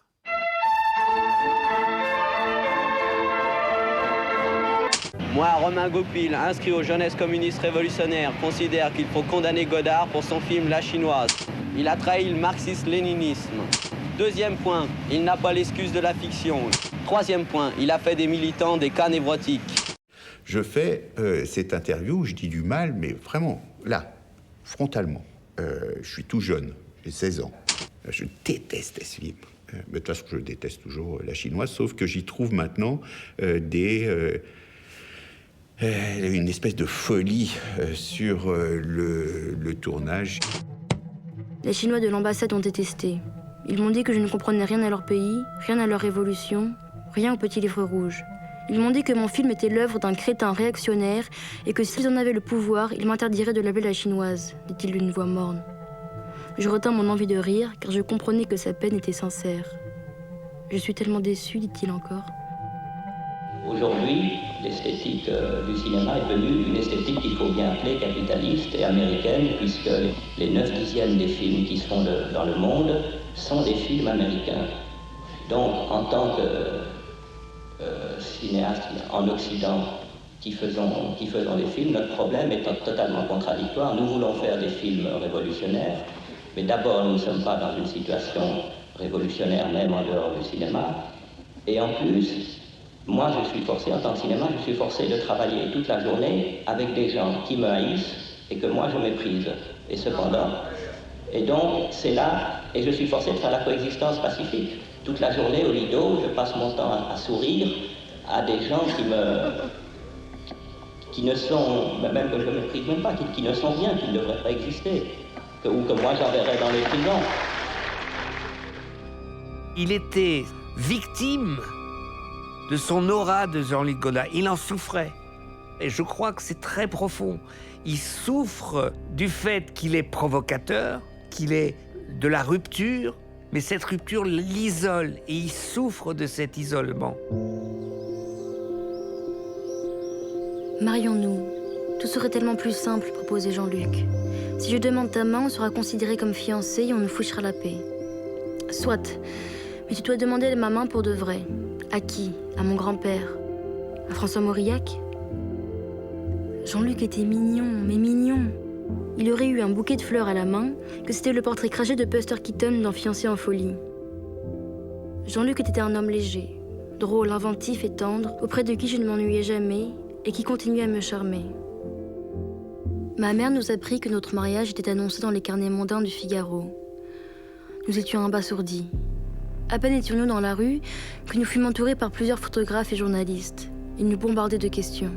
Moi, Romain Goupil, inscrit aux jeunesses communistes révolutionnaires, considère qu'il faut condamner Godard pour son film La Chinoise. Il a trahi le marxisme-léninisme. Deuxième point, il n'a pas l'excuse de la fiction. Troisième point, il a fait des militants des cas névrotiques. Je fais cette interview, je dis du mal, mais vraiment, là, frontalement. Je suis tout jeune, j'ai 16 ans. Je déteste ce film. Mais de toute façon, je déteste toujours La Chinoise, sauf que j'y trouve maintenant une espèce de folie sur le tournage. Les Chinois de l'ambassade ont détesté. Ils m'ont dit que je ne comprenais rien à leur pays, rien à leur révolution, rien au petit livre rouge. Ils m'ont dit que mon film était l'œuvre d'un crétin réactionnaire et que s'ils en avaient le pouvoir, ils m'interdiraient de l'appeler La Chinoise, dit-il d'une voix morne. Je retins mon envie de rire, car je comprenais que sa peine était sincère. Je suis tellement déçu, dit-il encore. Aujourd'hui, l'esthétique du cinéma est devenue une esthétique qu'il faut bien appeler capitaliste et américaine, puisque les 9/10 des films qui se font dans le monde sont des films américains. Donc, en tant que cinéaste en Occident qui faisons des films, notre problème est totalement contradictoire. Nous voulons faire des films révolutionnaires, mais d'abord, nous ne sommes pas dans une situation révolutionnaire, même en dehors du cinéma. Et en plus, moi, je suis forcé, en tant que cinéma, je suis forcé de travailler toute la journée avec des gens qui me haïssent et que moi, je méprise. Et cependant, et donc, c'est là, et je suis forcé de faire la coexistence pacifique. Toute la journée au Lido, je passe mon temps à sourire à des gens qui ne sont, même que je ne méprise même pas, qui ne sont rien, qui ne devraient pas exister, ou que moi j'enverrais dans les prisons. Il était victime de son aura de Jean-Luc Godard. Il en souffrait. Et je crois que c'est très profond. Il souffre du fait qu'il est provocateur, qu'il est de la rupture, mais cette rupture l'isole et il souffre de cet isolement. Marions-nous. Tout serait tellement plus simple, proposait Jean-Luc. Si je demande ta main, on sera considérés comme fiancés et on nous fichera la paix. Soit, mais tu dois demander ma main pour de vrai. À qui? À mon grand-père? À François Mauriac? Jean-Luc était mignon, mais mignon. Il aurait eu un bouquet de fleurs à la main, que c'était le portrait craché de Buster Keaton dans Fiancé en folie. Jean-Luc était un homme léger, drôle, inventif et tendre, auprès de qui je ne m'ennuyais jamais et qui continuait à me charmer. Ma mère nous apprit que notre mariage était annoncé dans les carnets mondains du Figaro. Nous étions abasourdis. À peine étions-nous dans la rue que nous fûmes entourés par plusieurs photographes et journalistes. Ils nous bombardaient de questions.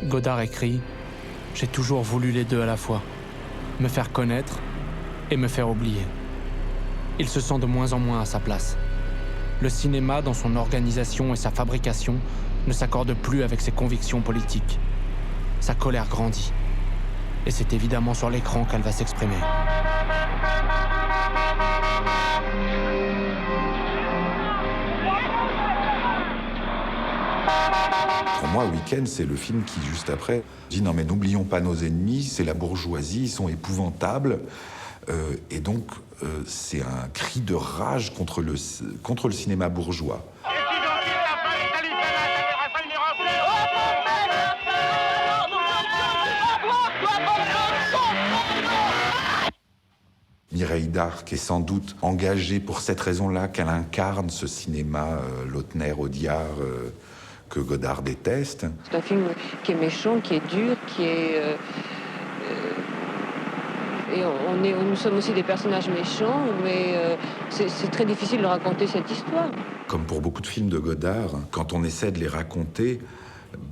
Godard écrit « J'ai toujours voulu les deux à la fois, me faire connaître et me faire oublier. » Il se sent de moins en moins à sa place. Le cinéma, dans son organisation et sa fabrication, ne s'accorde plus avec ses convictions politiques. Sa colère grandit. Et c'est évidemment sur l'écran qu'elle va s'exprimer. Pour moi, Week-end, c'est le film qui, juste après, dit « Non mais n'oublions pas nos ennemis, c'est la bourgeoisie, ils sont épouvantables. » Et donc, c'est un cri de rage contre le cinéma bourgeois. Mireille Darc est sans doute engagée pour cette raison-là qu'elle incarne ce cinéma Lautner-Audiard que Godard déteste. C'est un film qui est méchant, qui est dur, qui est... et nous sommes aussi des personnages méchants, mais c'est très difficile de raconter cette histoire. Comme pour beaucoup de films de Godard, quand on essaie de les raconter,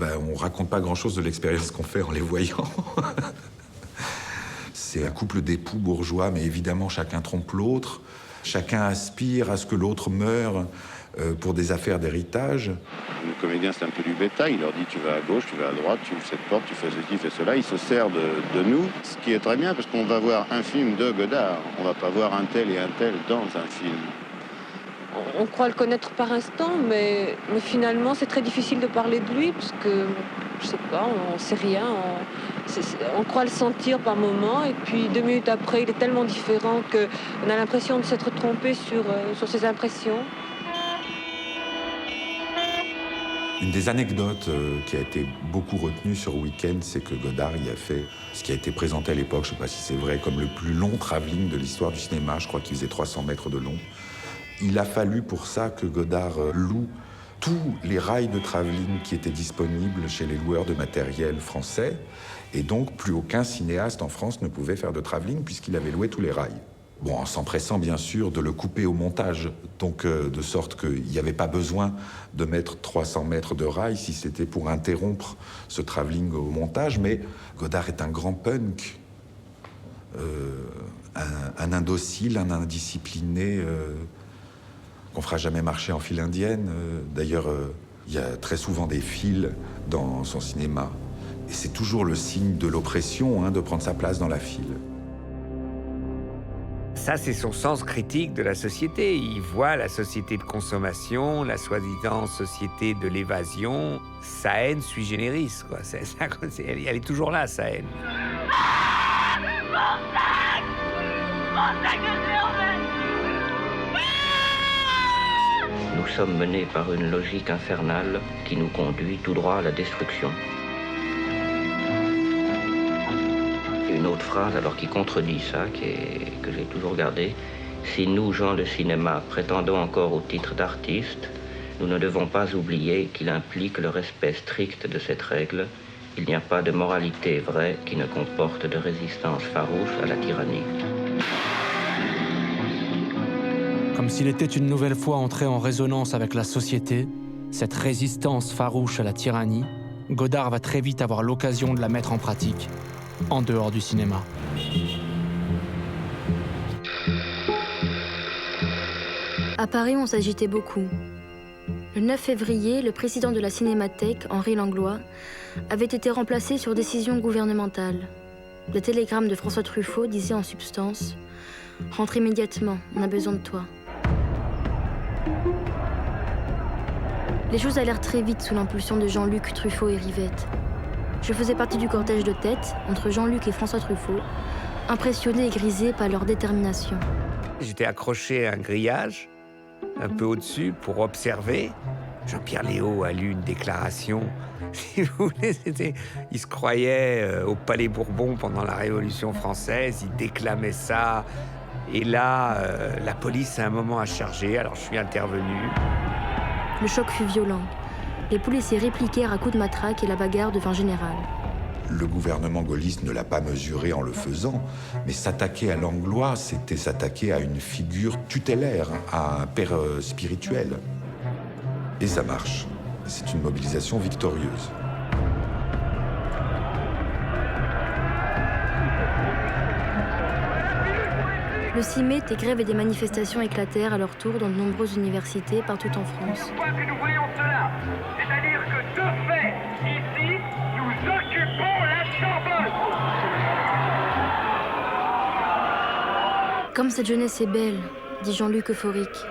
on raconte pas grand-chose de l'expérience qu'on fait en les voyant. C'est un couple d'époux bourgeois, mais évidemment chacun trompe l'autre. Chacun aspire à ce que l'autre meure pour des affaires d'héritage. Le comédien, c'est un peu du bétail. Il leur dit tu vas à gauche, tu vas à droite, tu ouvres cette porte, tu fais ceci, tu fais cela. Il se sert de nous, ce qui est très bien parce qu'on va voir un film de Godard. On va pas voir un tel et un tel dans un film. On croit le connaître par instant, mais finalement, c'est très difficile de parler de lui parce que, je sais pas, on sait rien. On croit le sentir par moment, et puis 2 minutes après, il est tellement différent qu'on a l'impression de s'être trompé sur ses impressions. Une des anecdotes qui a été beaucoup retenue sur Week-end, c'est que Godard y a fait ce qui a été présenté à l'époque, je ne sais pas si c'est vrai, comme le plus long travelling de l'histoire du cinéma. Je crois qu'il faisait 300 mètres de long. Il a fallu pour ça que Godard loue tous les rails de travelling qui étaient disponibles chez les loueurs de matériel français. Et donc, plus aucun cinéaste en France ne pouvait faire de travelling puisqu'il avait loué tous les rails. Bon, en s'empressant bien sûr de le couper au montage, donc de sorte qu'il n'y avait pas besoin de mettre 300 mètres de rails si c'était pour interrompre ce travelling au montage. Mais Godard est un grand punk, un indocile, un indiscipliné qu'on fera jamais marcher en file indienne. D'ailleurs, il y a très souvent des files dans son cinéma. Et c'est toujours le signe de l'oppression, de prendre sa place dans la file. Ça, c'est son sens critique de la société. Il voit la société de consommation, la soi-disant société de l'évasion, sa haine sui generis, quoi. Elle est toujours là, sa haine. sommes menés par une logique infernale qui nous conduit tout droit à la destruction. Une autre phrase alors qui contredit ça, que j'ai toujours gardée. Si nous, gens de cinéma, prétendons encore au titre d'artistes, nous ne devons pas oublier qu'il implique le respect strict de cette règle. Il n'y a pas de moralité vraie qui ne comporte de résistance farouche à la tyrannie. Comme s'il était une nouvelle fois entré en résonance avec la société, cette résistance farouche à la tyrannie, Godard va très vite avoir l'occasion de la mettre en pratique, en dehors du cinéma. À Paris, on s'agitait beaucoup. Le 9 février, le président de la Cinémathèque, Henri Langlois, avait été remplacé sur décision gouvernementale. Le télégramme de François Truffaut disait en substance « Rentre immédiatement, on a besoin de toi ». Les choses allèrent très vite sous l'impulsion de Jean-Luc, Truffaut et Rivette. Je faisais partie du cortège de tête entre Jean-Luc et François Truffaut, impressionné et grisé par leur détermination. J'étais accroché à un grillage, un peu au-dessus, pour observer. Jean-Pierre Léaud a lu une déclaration. Si vous voulez, il se croyait au Palais Bourbon pendant la Révolution française, il déclamait ça. Et là, la police, à un moment, a chargé, alors je suis intervenu. Le choc fut violent. Les policiers répliquèrent à coups de matraque et la bagarre devint générale. Le gouvernement gaulliste ne l'a pas mesuré en le faisant, mais s'attaquer à Langlois, c'était s'attaquer à une figure tutélaire, à un père spirituel. Et ça marche. C'est une mobilisation victorieuse. Le 6 mai, des grèves et des manifestations éclatèrent à leur tour dans de nombreuses universités partout en France. Pourquoi que nous voyons cela? C'est-à-dire que, de fait, ici, nous occupons la Sorbonne. Comme cette jeunesse est belle, dit Jean-Luc euphorique.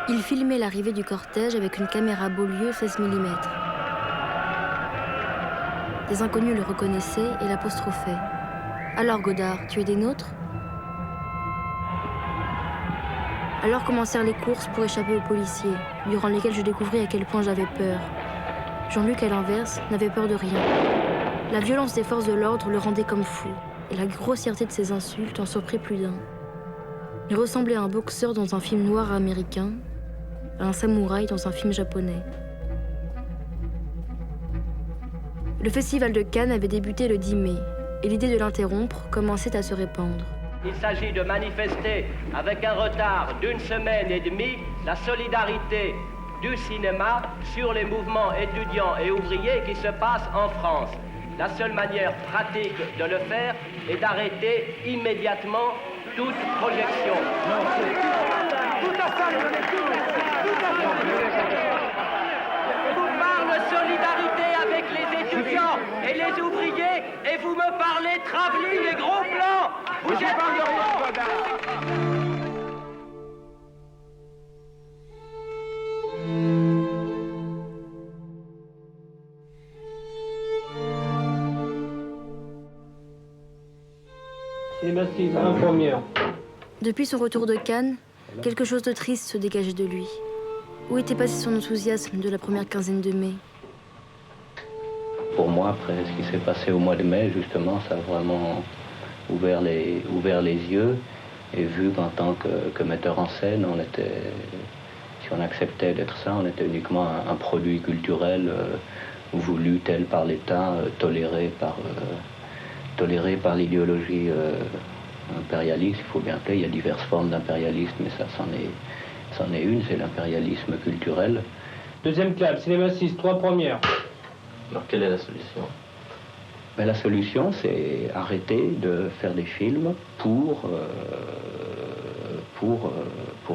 Il filmait l'arrivée du cortège avec une caméra Beaulieu 16 mm. Des inconnus le reconnaissaient et l'apostrophaient. « Alors Godard, tu es des nôtres ?» Alors commencèrent les courses pour échapper aux policiers, durant lesquelles je découvris à quel point j'avais peur. Jean-Luc, à l'inverse, n'avait peur de rien. La violence des forces de l'ordre le rendait comme fou, et la grossièreté de ses insultes en surprit plus d'un. Il ressemblait à un boxeur dans un film noir américain, à un samouraï dans un film japonais. Le festival de Cannes avait débuté le 10 mai, et l'idée de l'interrompre commençait à se répandre. Il s'agit de manifester avec un retard d'une semaine et demie la solidarité du cinéma sur les mouvements étudiants et ouvriers qui se passent en France. La seule manière pratique de le faire est d'arrêter immédiatement toute projection. Je vous parle de solidarité avec les étudiants et les ouvriers et vous me parlez travelling et gros plans. Vous êtes Depuis son retour de Cannes, quelque chose de triste se dégageait de lui. Où était passé son enthousiasme de la première quinzaine de mai? Pour moi, après ce qui s'est passé au mois de mai, justement, ça a vraiment ouvert les yeux et vu qu'en tant que metteur en scène, on était, si on acceptait d'être ça, on était uniquement un produit culturel voulu tel par l'État, toléré par l'idéologie impérialiste. Il faut bien que il y a diverses formes d'impérialisme, mais ça c'en est une, c'est l'impérialisme culturel. Deuxième clap, Cinéma 6, 3 premières. Alors quelle est la solution? La solution, c'est arrêter de faire des films pour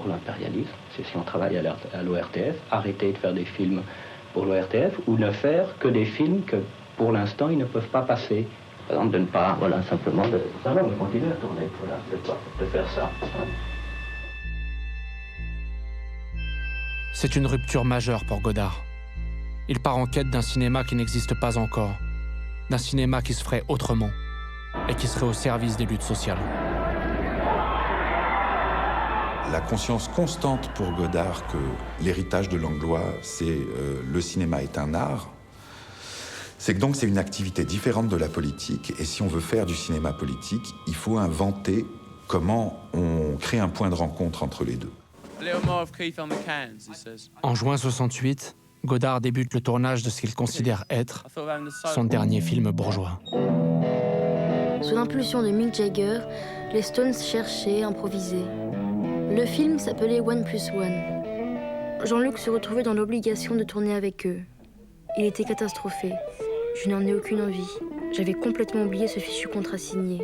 l'impérialisme. C'est si on travaille à l'ORTF, arrêter de faire des films pour l'ORTF ou ne faire que des films que, pour l'instant, ils ne peuvent pas passer. Par exemple, de ne pas, voilà, simplement de continuer à tourner, voilà, de faire ça. C'est une rupture majeure pour Godard. Il part en quête d'un cinéma qui n'existe pas encore, d'un cinéma qui se ferait autrement et qui serait au service des luttes sociales. la conscience constante pour Godard que l'héritage de Langlois, c'est le cinéma est un art. C'est que donc c'est une activité différente de la politique, et si on veut faire du cinéma politique, il faut inventer comment on crée un point de rencontre entre les deux. En juin 68, Godard débute le tournage de ce qu'il considère être son dernier film bourgeois. Sous l'impulsion de Mick Jagger, les Stones cherchaient, improvisaient. Le film s'appelait 1+1. Jean-Luc se retrouvait dans l'obligation de tourner avec eux. Il était catastrophé. Je n'en ai aucune envie. J'avais complètement oublié ce fichu contrat signé.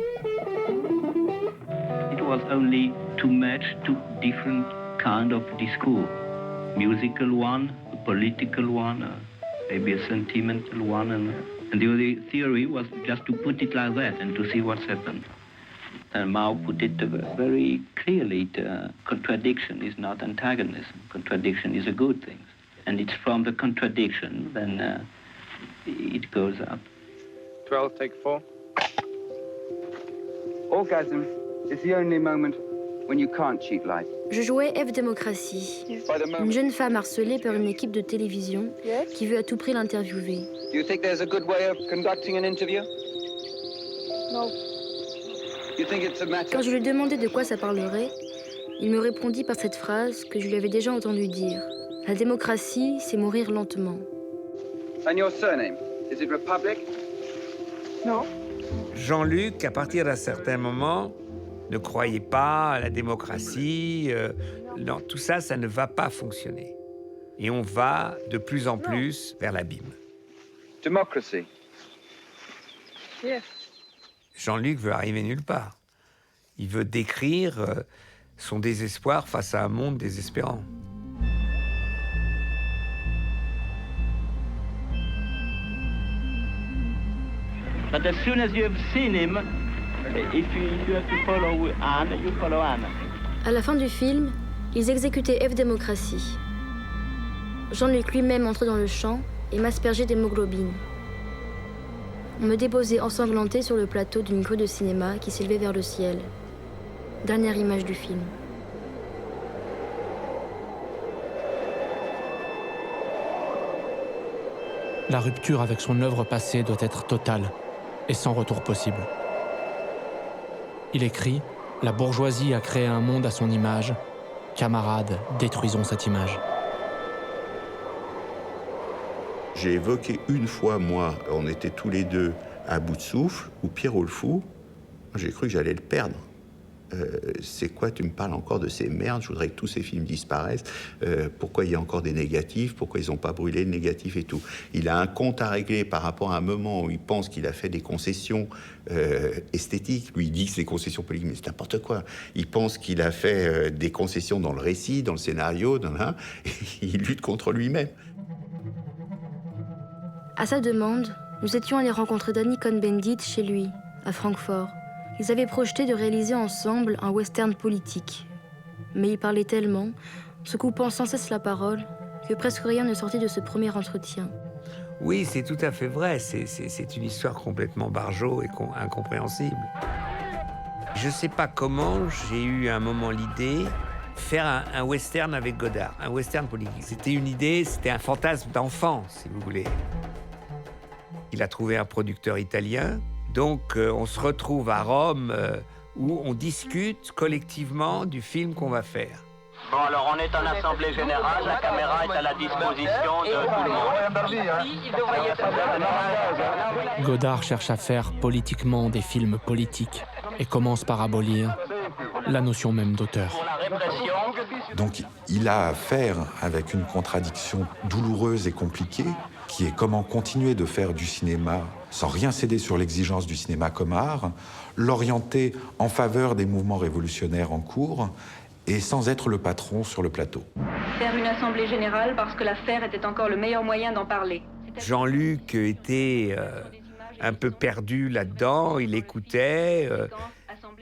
It was only to match two different kind of discourse. Musical one, a political one, maybe a sentimental one, and the only theory was just to put it like that and to see what's happened. And Mao put it very clearly, contradiction is not antagonism. Contradiction is a good thing. And it's from the contradiction then it goes up. 12, take 4. Orgasm is the only moment when you can't cheat life. Je jouais F Démocratie, une jeune femme harcelée par une équipe de télévision qui veut à tout prix l'interviewer. Do you think there's a good way of conducting an interview? No. You think it's a matter? Quand je lui demandais de quoi ça parlerait, il me répondit par cette phrase que je lui avais déjà entendu dire. La démocratie, c'est mourir lentement. And your surname, is it Republic? Non. Jean-Luc, à partir d'un certain moment, ne croyait pas à la démocratie. Non, tout ça, ça ne va pas fonctionner. Et on va de plus en plus vers l'abîme. Democracy. Yes. Jean-Luc veut arriver nulle part. Il veut décrire son désespoir face à un monde désespérant. But as soon as you have seen him, if you have to follow Anne, you follow Anne. À la fin du film, ils exécutaient F Démocratie. Jean-Luc lui-même entrait dans le champ et m'aspergeait d'hémoglobine. On me déposait ensanglanté sur le plateau d'une grue de cinéma qui s'élevait vers le ciel. Dernière image du film. La rupture avec son œuvre passée doit être totale et sans retour possible. Il écrit « La bourgeoisie a créé un monde à son image. Camarades, détruisons cette image. » J'ai évoqué une fois, moi, on était tous les deux à bout de souffle, où Pierrot le Fou, j'ai cru que j'allais le perdre. C'est quoi, tu me parles encore de ces merdes, je voudrais que tous ces films disparaissent, pourquoi il y a encore des négatifs, pourquoi ils n'ont pas brûlé le négatif et tout. Il a un compte à régler par rapport à un moment où il pense qu'il a fait des concessions esthétiques. Lui, il dit que c'est des concessions politiques, mais c'est n'importe quoi. Il pense qu'il a fait des concessions dans le récit, dans le scénario, et il lutte contre lui-même. À sa demande, nous étions allés rencontrer Danny Cohn-Bendit chez lui, à Francfort. Ils avaient projeté de réaliser ensemble un western politique. Mais ils parlaient tellement, se coupant sans cesse la parole, que presque rien ne sortait de ce premier entretien. Oui, c'est tout à fait vrai. C'est une histoire complètement barjot et incompréhensible. Je ne sais pas comment j'ai eu à un moment l'idée faire un western avec Godard, un western politique. C'était une idée, c'était un fantasme d'enfant, si vous voulez. Il a trouvé un producteur italien. Donc, on se retrouve à Rome où on discute collectivement du film qu'on va faire. Bon, alors on est en assemblée générale, la caméra est à la disposition de tout le monde. Godard cherche à faire politiquement des films politiques et commence par abolir la notion même d'auteur. Donc, il a affaire avec une contradiction douloureuse et compliquée, qui est comment continuer de faire du cinéma sans rien céder sur l'exigence du cinéma comme art, l'orienter en faveur des mouvements révolutionnaires en cours et sans être le patron sur le plateau. Faire une assemblée générale parce que l'affaire était encore le meilleur moyen d'en parler. Jean-Luc était un peu perdu là-dedans, il écoutait.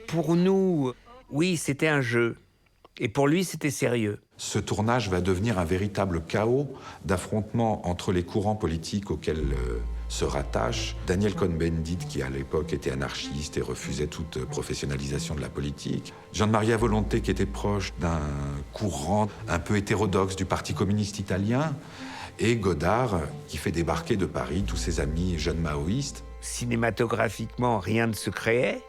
Pour nous, oui, c'était un jeu. Et pour lui, c'était sérieux. Ce tournage va devenir un véritable chaos d'affrontement entre les courants politiques auxquels se rattachent. Daniel Cohn-Bendit, qui à l'époque était anarchiste et refusait toute professionnalisation de la politique. Gian Maria Volonté, qui était proche d'un courant un peu hétérodoxe du Parti communiste italien. Et Godard, qui fait débarquer de Paris tous ses amis jeunes maoïstes. Cinématographiquement, rien ne se créait.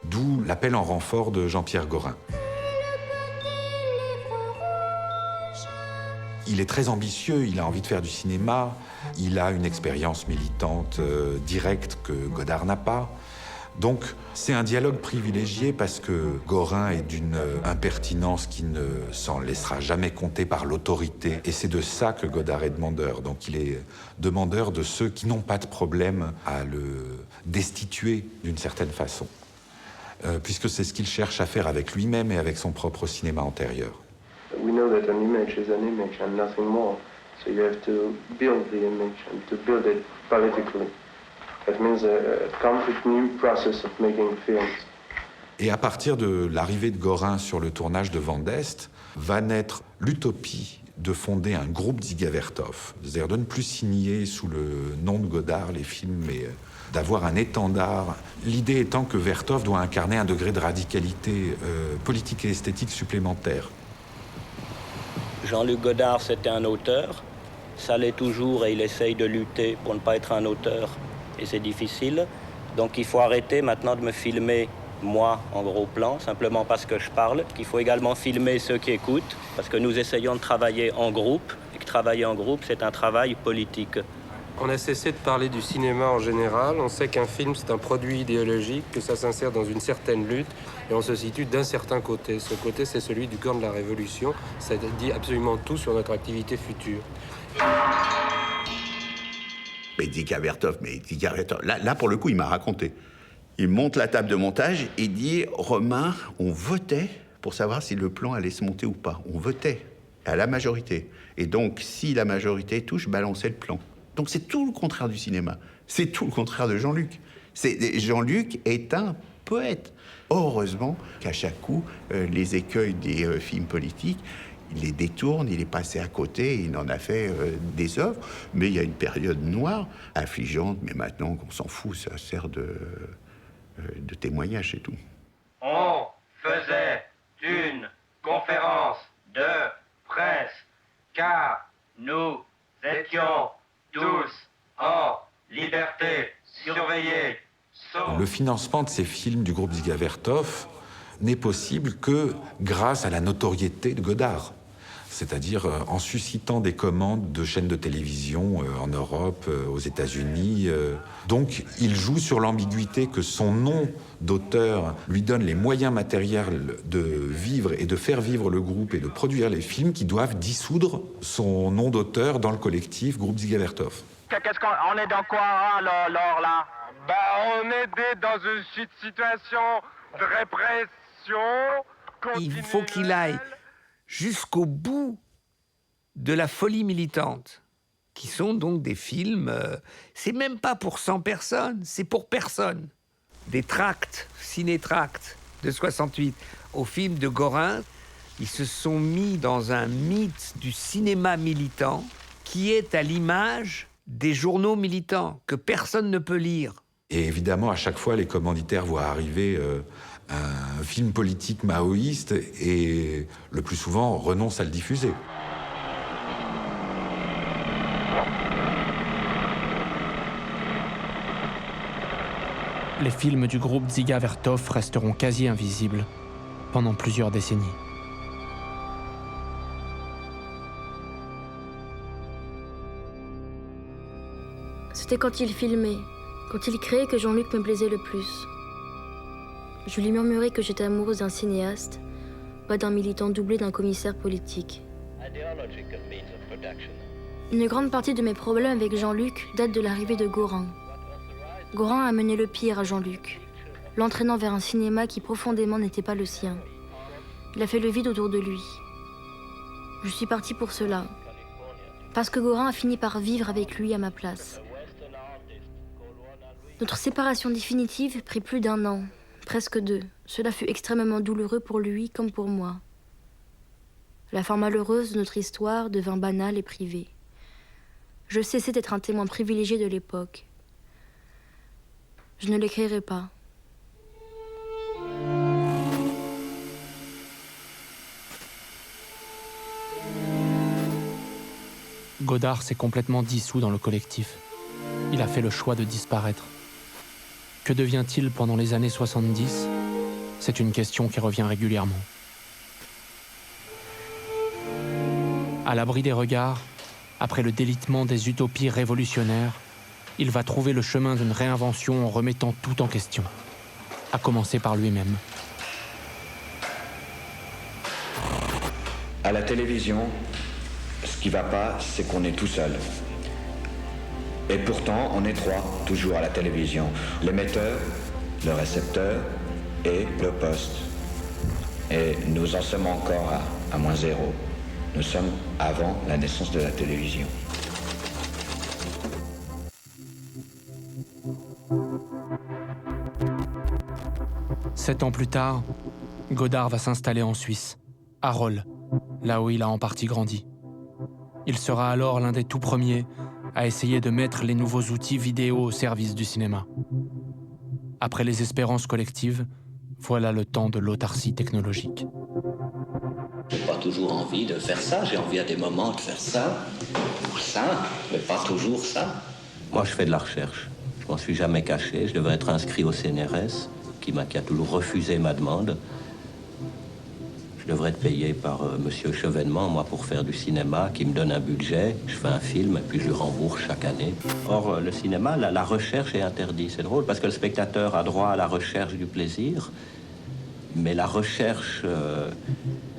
D'où l'appel en renfort de Jean-Pierre Gorin. Il est très ambitieux, il a envie de faire du cinéma, il a une expérience militante directe que Godard n'a pas. Donc c'est un dialogue privilégié parce que Gorin est d'une impertinence qui ne s'en laissera jamais compter par l'autorité. Et c'est de ça que Godard est demandeur. Donc il est demandeur de ceux qui n'ont pas de problème à le destituer d'une certaine façon. Puisque c'est ce qu'il cherche à faire avec lui-même et avec son propre cinéma antérieur. We know that an image is an image and nothing more. So you have to build the image and to build it politically. That means a complete new process of making films. Et à partir de l'arrivée de Gorin sur le tournage de Vent d'Est, va naître l'utopie de fonder un groupe Dziga Vertov. C'est-à-dire de ne plus signer sous le nom de Godard les films, mais d'avoir un étendard. L'idée étant que Vertov doit incarner un degré de radicalité politique et esthétique supplémentaire. Jean-Luc Godard, c'était un auteur. Ça l'est toujours et il essaye de lutter pour ne pas être un auteur. Et c'est difficile. Donc il faut arrêter maintenant de me filmer, moi, en gros plan, simplement parce que je parle. Qu'il faut également filmer ceux qui écoutent, parce que nous essayons de travailler en groupe. Et que travailler en groupe, c'est un travail politique. On a cessé de parler du cinéma en général. On sait qu'un film, c'est un produit idéologique, que ça s'insère dans une certaine lutte, et on se situe d'un certain côté. Ce côté, c'est celui du camp de la Révolution. Ça dit absolument tout sur notre activité future. Mais Dziga Vertov, là, pour le coup, il m'a raconté. Il monte la table de montage et dit « Romain, on votait pour savoir si le plan allait se monter ou pas. On votait à la majorité. Et donc, si la majorité touche, balançait le plan. » Donc c'est tout le contraire du cinéma. C'est tout le contraire de Jean-Luc. Jean-Luc est un poète. Heureusement qu'à chaque coup, les écueils des films politiques, il les détourne, il est passé à côté, il en a fait des œuvres. Mais il y a une période noire, affligeante, mais maintenant qu'on s'en fout, ça sert de témoignage, c'est tout. On faisait une conférence de presse, car nous étions tous en liberté, surveillés, Le financement de ces films du groupe Dziga Vertov n'est possible que grâce à la notoriété de Godard. C'est-à-dire en suscitant des commandes de chaînes de télévision en Europe, aux États-Unis. Donc il joue sur l'ambiguïté que son nom d'auteur lui donne les moyens matériels de vivre et de faire vivre le groupe et de produire les films qui doivent dissoudre son nom d'auteur dans le collectif groupe Dziga Vertov. Qu'est-ce qu'on est dans quoi, hein, Laure, là? On est dans une situation de répression continuelle. Il faut qu'il aille jusqu'au bout de la folie militante, qui sont donc des films, c'est même pas pour 100 personnes, c'est pour personne. Des tracts, ciné-tracts de 68 au film de Gorin, ils se sont mis dans un mythe du cinéma militant qui est à l'image des journaux militants que personne ne peut lire. Et évidemment, à chaque fois, les commanditaires voient arriver un film politique maoïste et, le plus souvent, renoncent à le diffuser. Les films du groupe Dziga Vertov resteront quasi invisibles pendant plusieurs décennies. C'était quand il filmait, quand il créait que Jean-Luc me plaisait le plus. Je lui murmurais que j'étais amoureuse d'un cinéaste, pas d'un militant doublé d'un commissaire politique. Une grande partie de mes problèmes avec Jean-Luc date de l'arrivée de Gorin. Gorin a mené le pire à Jean-Luc, l'entraînant vers un cinéma qui profondément n'était pas le sien. Il a fait le vide autour de lui. Je suis partie pour cela, parce que Gorin a fini par vivre avec lui à ma place. Notre séparation définitive prit plus d'1 an, presque 2. Cela fut extrêmement douloureux pour lui comme pour moi. La fin malheureuse de notre histoire devint banale et privée. je cessais d'être un témoin privilégié de l'époque. Je ne l'écrirai pas. Godard s'est complètement dissous dans le collectif. Il a fait le choix de disparaître. Que devient-il pendant les années 70 ? C'est une question qui revient régulièrement. À l'abri des regards, après le délitement des utopies révolutionnaires, il va trouver le chemin d'une réinvention en remettant tout en question, à commencer par lui-même. À la télévision, ce qui va pas, c'est qu'on est tout seul. Et pourtant, on est trois, toujours à la télévision. L'émetteur, le récepteur et le poste. Et nous en sommes encore à -0. Nous sommes avant la naissance de la télévision. Sept ans plus tard, Godard va s'installer en Suisse, à Rolle, là où il a en partie grandi. Il sera alors l'un des tout premiers à essayer de mettre les nouveaux outils vidéo au service du cinéma. Après les espérances collectives, voilà le temps de l'autarcie technologique. J'ai pas toujours envie de faire ça, j'ai envie à des moments de faire ça, ou ça, mais pas toujours ça. Moi, je fais de la recherche. Je m'en suis jamais caché. Je devrais être inscrit au CNRS, qui a toujours refusé ma demande. Je devrais être payé par Monsieur Chevènement, moi, pour faire du cinéma, qui me donne un budget. Je fais un film et puis je lui rembourse chaque année. Or, le cinéma, la recherche est interdite. C'est drôle parce que le spectateur a droit à la recherche du plaisir. Mais la recherche,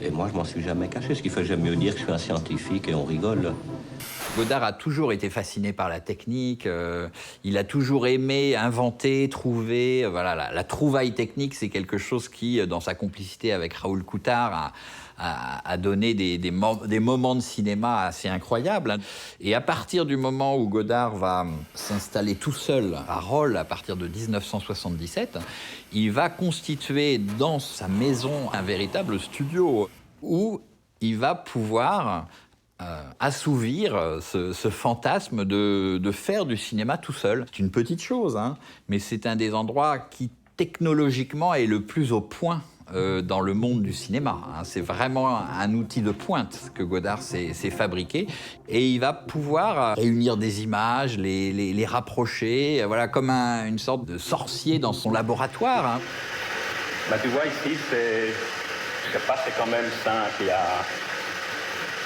et moi je m'en suis jamais caché, ce qui fait que j'aime mieux dire que je suis un scientifique et on rigole. Godard a toujours été fasciné par la technique, il a toujours aimé inventer, trouver, voilà, la trouvaille technique, c'est quelque chose qui, dans sa complicité avec Raoul Coutard, a donné des moments de cinéma assez incroyables. Et à partir du moment où Godard va s'installer tout seul à Rolle, à partir de 1977, il va constituer dans sa maison un véritable studio où il va pouvoir assouvir ce fantasme de faire du cinéma tout seul. C'est une petite chose, hein, mais c'est un des endroits qui technologiquement est le plus au point dans le monde du cinéma. Hein. C'est vraiment un outil de pointe que Godard s'est fabriqué. Et il va pouvoir réunir des images, les rapprocher, voilà, comme une sorte de sorcier dans son laboratoire. Hein. Bah, tu vois, ici, je sais pas, c'est quand même simple.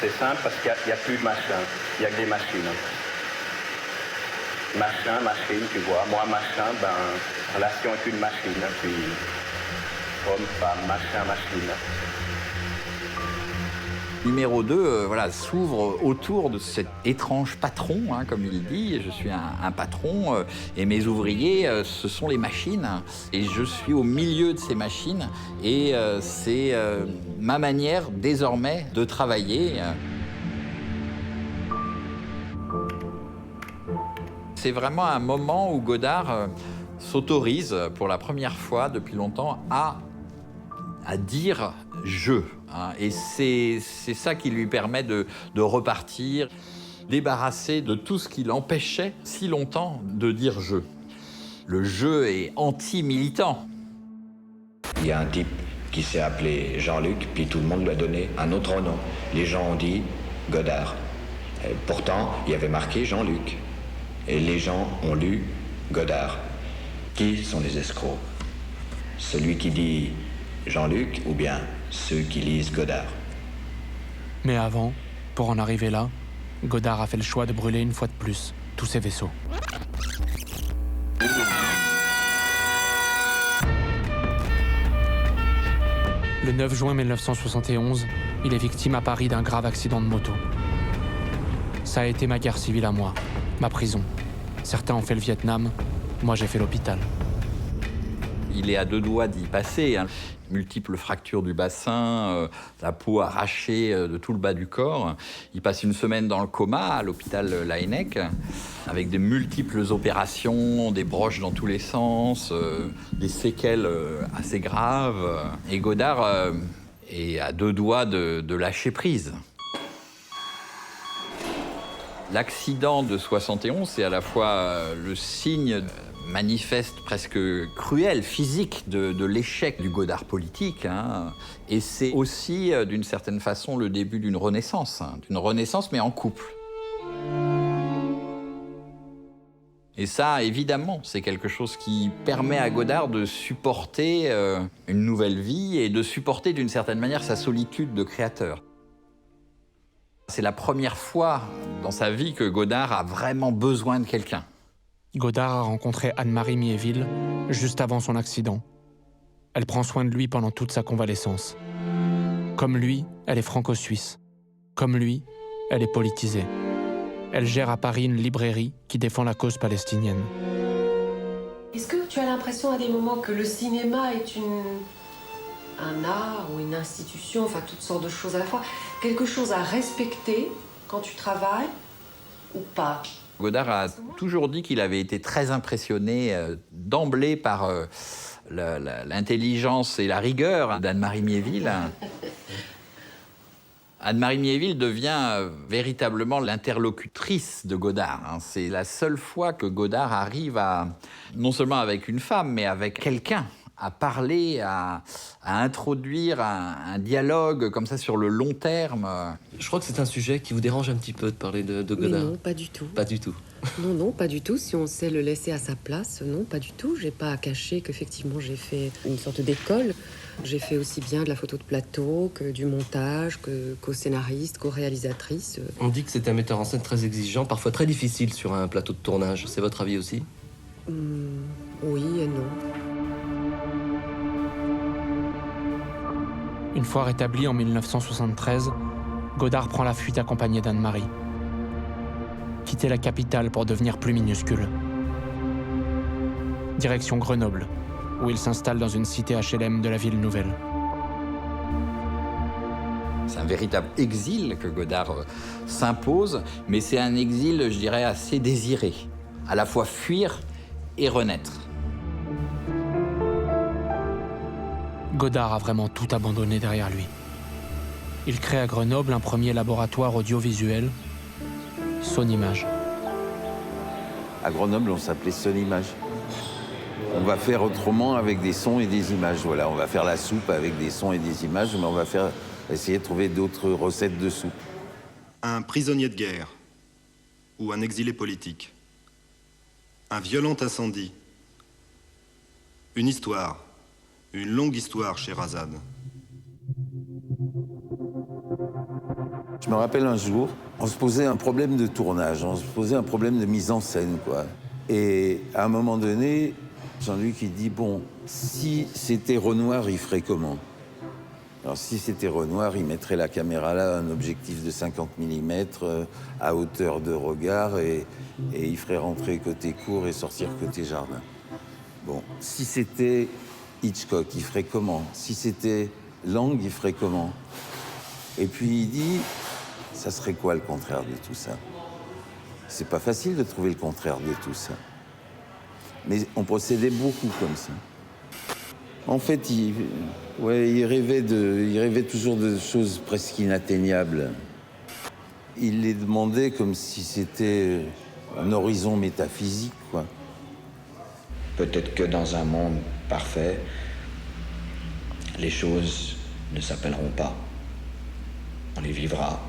C'est simple parce qu'il n'y a plus de machin, il n'y a que des machines. Machin, machine, tu vois. Moi, machin, relation avec une machine, puis homme, femme, machin, machine. Numéro 2 s'ouvre autour de cet étrange patron, hein, comme il dit. Je suis un patron et mes ouvriers, ce sont les machines. Et je suis au milieu de ces machines et c'est ma manière désormais de travailler. C'est vraiment un moment où Godard s'autorise pour la première fois depuis longtemps à dire « je ». Hein, et c'est ça qui lui permet de repartir, débarrassé de tout ce qui l'empêchait si longtemps de dire « je ». Le jeu est anti-militant. Il y a un type qui s'est appelé Jean-Luc, puis tout le monde lui a donné un autre nom. Les gens ont dit Godard. Et pourtant, il y avait marqué Jean-Luc. Et les gens ont lu Godard. Qui sont les escrocs? Celui qui dit Jean-Luc ou bien ceux qui lisent Godard? Mais avant, pour en arriver là, Godard a fait le choix de brûler une fois de plus tous ses vaisseaux. Le 9 juin 1971, il est victime à Paris d'un grave accident de moto. Ça a été ma guerre civile à moi, ma prison. Certains ont fait le Vietnam, moi j'ai fait l'hôpital. Il est à deux doigts d'y passer. Hein. Multiples fractures du bassin, la peau arrachée de tout le bas du corps. Il passe une semaine dans le coma à l'hôpital Laennec, avec de multiples opérations, des broches dans tous les sens, des séquelles assez graves. Et Godard est à deux doigts de lâcher prise. L'accident de 71, c'est à la fois le signe manifeste, presque cruel, physique de l'échec du Godard politique. Et c'est aussi, d'une certaine façon, le début d'une renaissance mais en couple. Et ça, évidemment, c'est quelque chose qui permet à Godard de supporter une nouvelle vie et de supporter, d'une certaine manière, sa solitude de créateur. C'est la première fois dans sa vie que Godard a vraiment besoin de quelqu'un. Godard a rencontré Anne-Marie Miéville juste avant son accident. Elle prend soin de lui pendant toute sa convalescence. Comme lui, elle est franco-suisse. Comme lui, elle est politisée. Elle gère à Paris une librairie qui défend la cause palestinienne. Est-ce que tu as l'impression à des moments que le cinéma est un art ou une institution, enfin toutes sortes de choses à la fois, quelque chose à respecter quand tu travailles ou pas? Godard a toujours dit qu'il avait été très impressionné d'emblée par l'intelligence et la rigueur d'Anne-Marie Miéville. Anne-Marie Miéville devient véritablement l'interlocutrice de Godard. C'est la seule fois que Godard arrive à, non seulement avec une femme, mais avec quelqu'un, à parler, à introduire un dialogue comme ça sur le long terme. Je crois que c'est un sujet qui vous dérange un petit peu de parler de Godard. Mais non, pas du tout. Pas du tout. Non, pas du tout. Si on sait le laisser à sa place, non, pas du tout. J'ai pas à cacher qu'effectivement j'ai fait une sorte d'école. J'ai fait aussi bien de la photo de plateau que du montage, qu'aux scénaristes, qu'aux réalisatrices. On dit que c'est un metteur en scène très exigeant, parfois très difficile sur un plateau de tournage. C'est votre avis aussi? Oui et non. Une fois rétabli en 1973, Godard prend la fuite accompagné d'Anne-Marie. Quitter la capitale pour devenir plus minuscule. Direction Grenoble, où il s'installe dans une cité HLM de la ville nouvelle. C'est un véritable exil que Godard s'impose, mais c'est un exil, je dirais, assez désiré. À la fois fuir et renaître. Godard a vraiment tout abandonné derrière lui. Il crée à Grenoble un premier laboratoire audiovisuel, Sonimage. À Grenoble, on s'appelait Sonimage. On va faire autrement avec des sons et des images. Voilà, on va faire la soupe avec des sons et des images, mais on va essayer de trouver d'autres recettes de soupe. Un prisonnier de guerre ou un exilé politique. Un violent incendie. Une histoire. Une longue histoire, Sherazade. Je me rappelle un jour, on se posait un problème de tournage, on se posait un problème de mise en scène, quoi. Et à un moment donné, Jean-Luc, il dit, bon, si c'était Renoir, il ferait comment? Alors, si c'était Renoir, il mettrait la caméra là, un objectif de 50 mm, à hauteur de regard, et il ferait rentrer côté cour et sortir côté jardin. Bon, si c'était Hitchcock, il ferait comment? Si c'était Lang, il ferait comment? Et puis il dit, ça serait quoi le contraire de tout ça? C'est pas facile de trouver le contraire de tout ça. Mais on procédait beaucoup comme ça. En fait, il rêvait toujours de choses presque inatteignables. Il les demandait comme si c'était un horizon métaphysique, quoi. Peut-être que dans un monde parfait, les choses ne s'appelleront pas. On les vivra.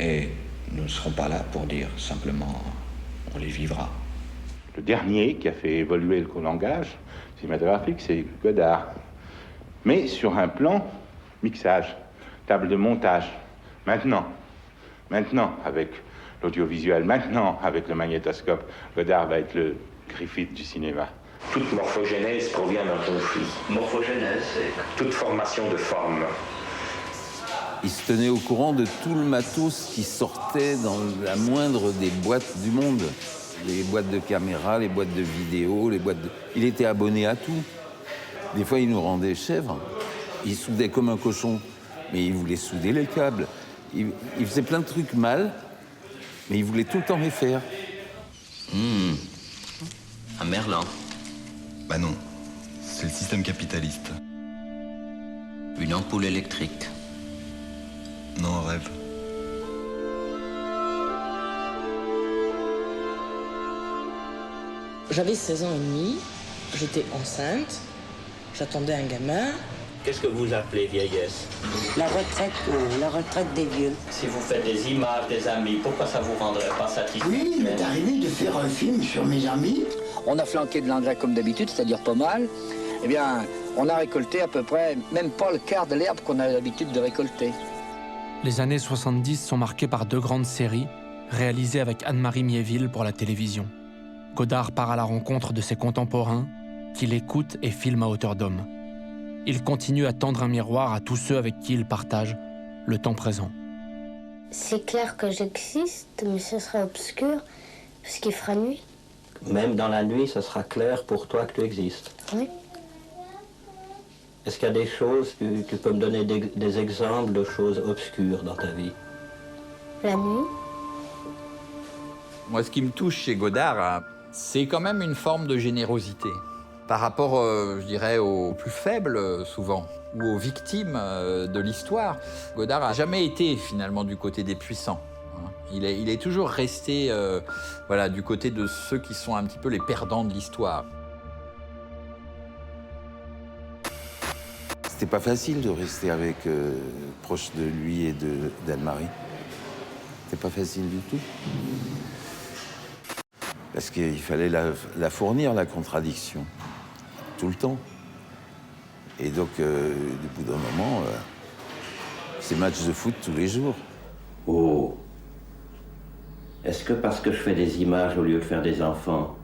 Et nous ne serons pas là pour dire simplement on les vivra. Le dernier qui a fait évoluer le langage cinématographique, c'est Godard. Mais sur un plan mixage, table de montage. Maintenant, avec l'audiovisuel, maintenant, avec le magnétoscope, Godard va être le Griffith du cinéma. Toute morphogénèse provient d'un conflit. Morphogénèse, c'est toute formation de forme. Il se tenait au courant de tout le matos qui sortait dans la moindre des boîtes du monde. Les boîtes de caméra, les boîtes de vidéo, Il était abonné à tout. Des fois, il nous rendait chèvres. Il soudait comme un cochon, mais il voulait souder les câbles. Il faisait plein de trucs mal, mais il voulait tout le temps les faire. Un Merlin. Bah non, c'est le système capitaliste. Une ampoule électrique. Non, un rêve. J'avais 16 ans et demi, j'étais enceinte, j'attendais un gamin. Qu'est-ce que vous appelez vieillesse? La retraite des vieux. Si vous faites des images des amis, pourquoi ça vous rendrait pas satisfait? Oui, il m'est arrivé de faire un film sur mes amis. On a flanqué de l'engrais comme d'habitude, c'est-à-dire pas mal. Eh bien, on a récolté à peu près, même pas le quart de l'herbe qu'on a l'habitude de récolter. Les années 70 sont marquées par 2 grandes séries, réalisées avec Anne-Marie Miéville pour la télévision. Godard part à la rencontre de ses contemporains, qui l'écoutent et filment à hauteur d'homme. Il continue à tendre un miroir à tous ceux avec qui il partage le temps présent. C'est clair que j'existe, mais ce sera obscur, parce qu'il fera nuit. Même dans la nuit, ce sera clair pour toi que tu existes. Oui. Est-ce qu'il y a des choses, tu peux me donner des exemples de choses obscures dans ta vie? La nuit. Moi, ce qui me touche chez Godard, c'est quand même une forme de générosité. Par rapport, je dirais, aux plus faibles, souvent, ou aux victimes de l'histoire. Godard n'a jamais été, finalement, du côté des puissants. Il est toujours resté voilà, du côté de ceux qui sont un petit peu les perdants de l'histoire. C'était pas facile de rester avec proche de lui et d'Anne-Marie. C'était pas facile du tout. Parce qu'il fallait la fournir, la contradiction, tout le temps. Et donc, du bout d'un moment, c'est match de foot tous les jours. Oh. Est-ce que parce que je fais des images au lieu de faire des enfants,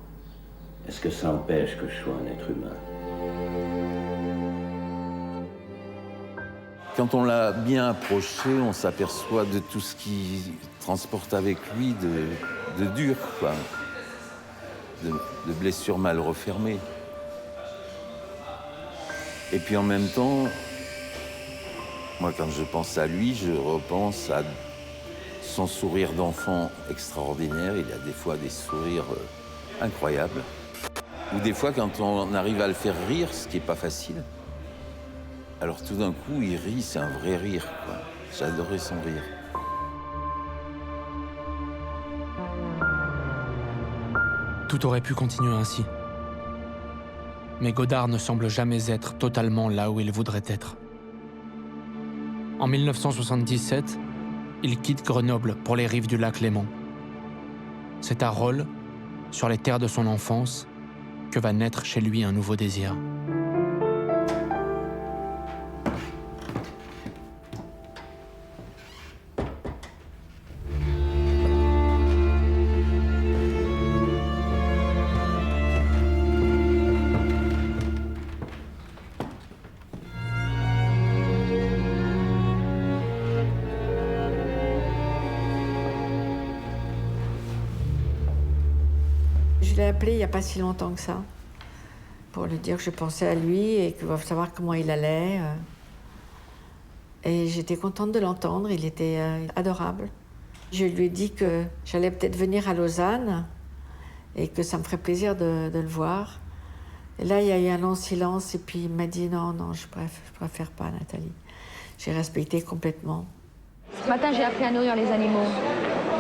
est-ce que ça empêche que je sois un être humain? Quand on l'a bien approché, on s'aperçoit de tout ce qu'il transporte avec lui de dur, quoi. De blessures mal refermées. Et puis en même temps, moi quand je pense à lui, je repense à son sourire d'enfant extraordinaire. Il a des fois des sourires incroyables. Ou des fois quand on arrive à le faire rire, ce qui n'est pas facile. Alors tout d'un coup, il rit, c'est un vrai rire, quoi. J'adorais son rire. Tout aurait pu continuer ainsi. Mais Godard ne semble jamais être totalement là où il voudrait être. En 1977, il quitte Grenoble pour les rives du lac Léman. C'est à Rolle, sur les terres de son enfance, que va naître chez lui un nouveau désir. Je l'ai appelé il n'y a pas si longtemps que ça, pour lui dire que je pensais à lui et que savoir comment il allait. Et j'étais contente de l'entendre, il était adorable. Je lui ai dit que j'allais peut-être venir à Lausanne et que ça me ferait plaisir de le voir. Et là, il y a eu un long silence et puis il m'a dit non, je préfère pas, Nathalie. J'ai respecté complètement. Ce matin, j'ai appris à nourrir les animaux.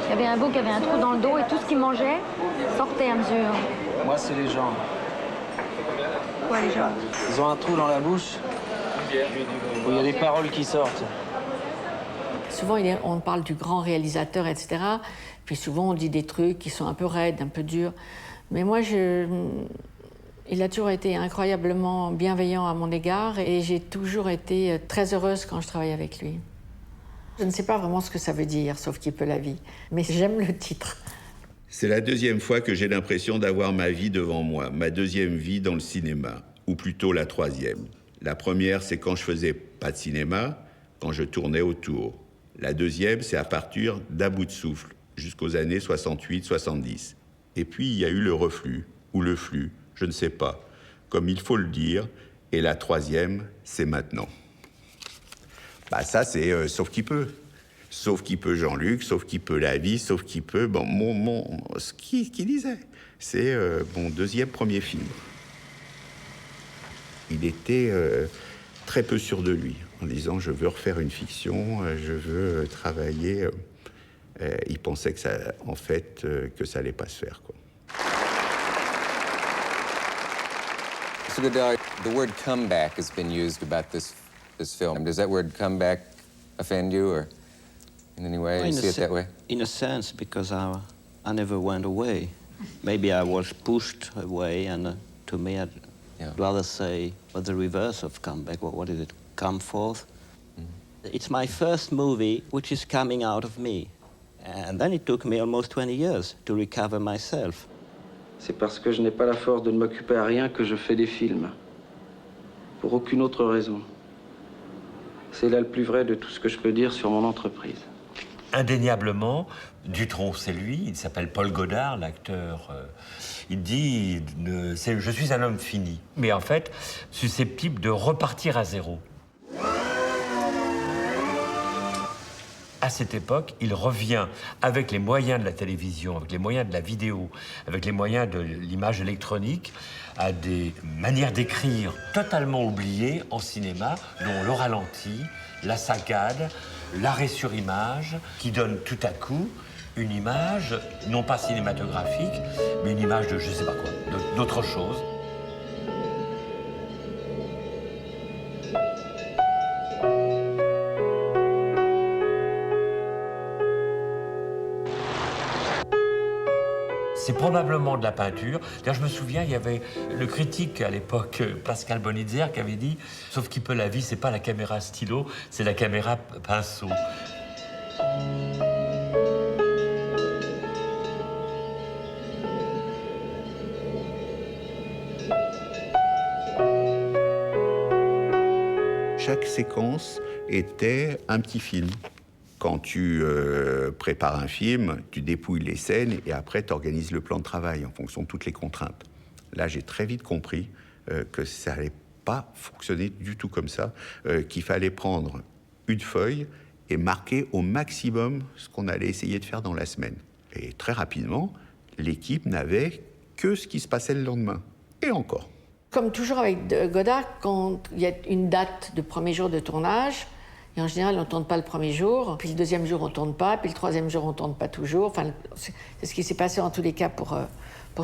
Il y avait un veau qui avait un trou dans le dos et tout ce qu'il mangeait sortait à mesure. Moi, c'est les gens. Quoi, les gens? Ils ont un trou dans la bouche où il y a des paroles qui sortent. Souvent, on parle du grand réalisateur, etc. Puis souvent, on dit des trucs qui sont un peu raides, un peu durs. Mais moi, il a toujours été incroyablement bienveillant à mon égard et j'ai toujours été très heureuse quand je travaillais avec lui. Je ne sais pas vraiment ce que ça veut dire, sauf qu'il peut la vie. Mais j'aime le titre. C'est la deuxième fois que j'ai l'impression d'avoir ma vie devant moi, ma deuxième vie dans le cinéma, ou plutôt la troisième. La première, c'est quand je faisais pas de cinéma, quand je tournais autour. La deuxième, c'est à partir d'À bout de souffle, jusqu'aux années 68-70. Et puis, il y a eu le reflux, ou le flux, je ne sais pas, comme il faut le dire. Et la troisième, c'est maintenant. Bah ça, c'est sauf qui peut. Sauf qui peut Jean-Luc, sauf qui peut la vie, sauf qui peut... Bon, ce qu'il disait. C'est mon deuxième premier film. Il était très peu sûr de lui, en disant « je veux refaire une fiction, je veux travailler ». Il pensait que ça, en fait, que ça allait pas se faire, quoi. Mr. Godard, the word comeback has been used about this film. Does that word comeback offend you, or in any way? You see it that way? In a sense, because I never went away. Maybe I was pushed away, and to me, I'd rather say, well, the reverse of comeback. What is it? Come forth. It's my first movie which is coming out of me. And then it took me almost 20 years to recover myself. C'est parce que je n'ai pas la force de ne m'occuper à rien que je fais des films. Pour aucune autre raison. C'est là le plus vrai de tout ce que je peux dire sur mon entreprise. Indéniablement, Dutronc, c'est lui, il s'appelle Paul Godard, l'acteur. Il dit « Je suis un homme fini », mais en fait, susceptible de repartir à zéro. À cette époque, il revient avec les moyens de la télévision, avec les moyens de la vidéo, avec les moyens de l'image électronique, à des manières d'écrire totalement oubliées en cinéma, dont le ralenti, la saccade, l'arrêt sur image, qui donne tout à coup une image, non pas cinématographique, mais une image de je sais pas quoi, d'autre chose. C'est probablement de la peinture. D'ailleurs, je me souviens, il y avait le critique à l'époque, Pascal Bonitzer, qui avait dit « Sauf qui peut la vie, c'est pas la caméra stylo, c'est la caméra pinceau ». Chaque séquence était un petit film. Quand tu prépares un film, tu dépouilles les scènes et après tu organises le plan de travail en fonction de toutes les contraintes. Là, j'ai très vite compris que ça n'allait pas fonctionner du tout comme ça, qu'il fallait prendre une feuille et marquer au maximum ce qu'on allait essayer de faire dans la semaine. Et très rapidement, l'équipe n'avait que ce qui se passait le lendemain. Et encore. Comme toujours avec Godard, quand il y a une date de premier jour de tournage, et en général, on ne tourne pas le premier jour, puis le deuxième jour, on ne tourne pas, puis le troisième jour, on ne tourne pas toujours. Enfin, c'est ce qui s'est passé en tous les cas pour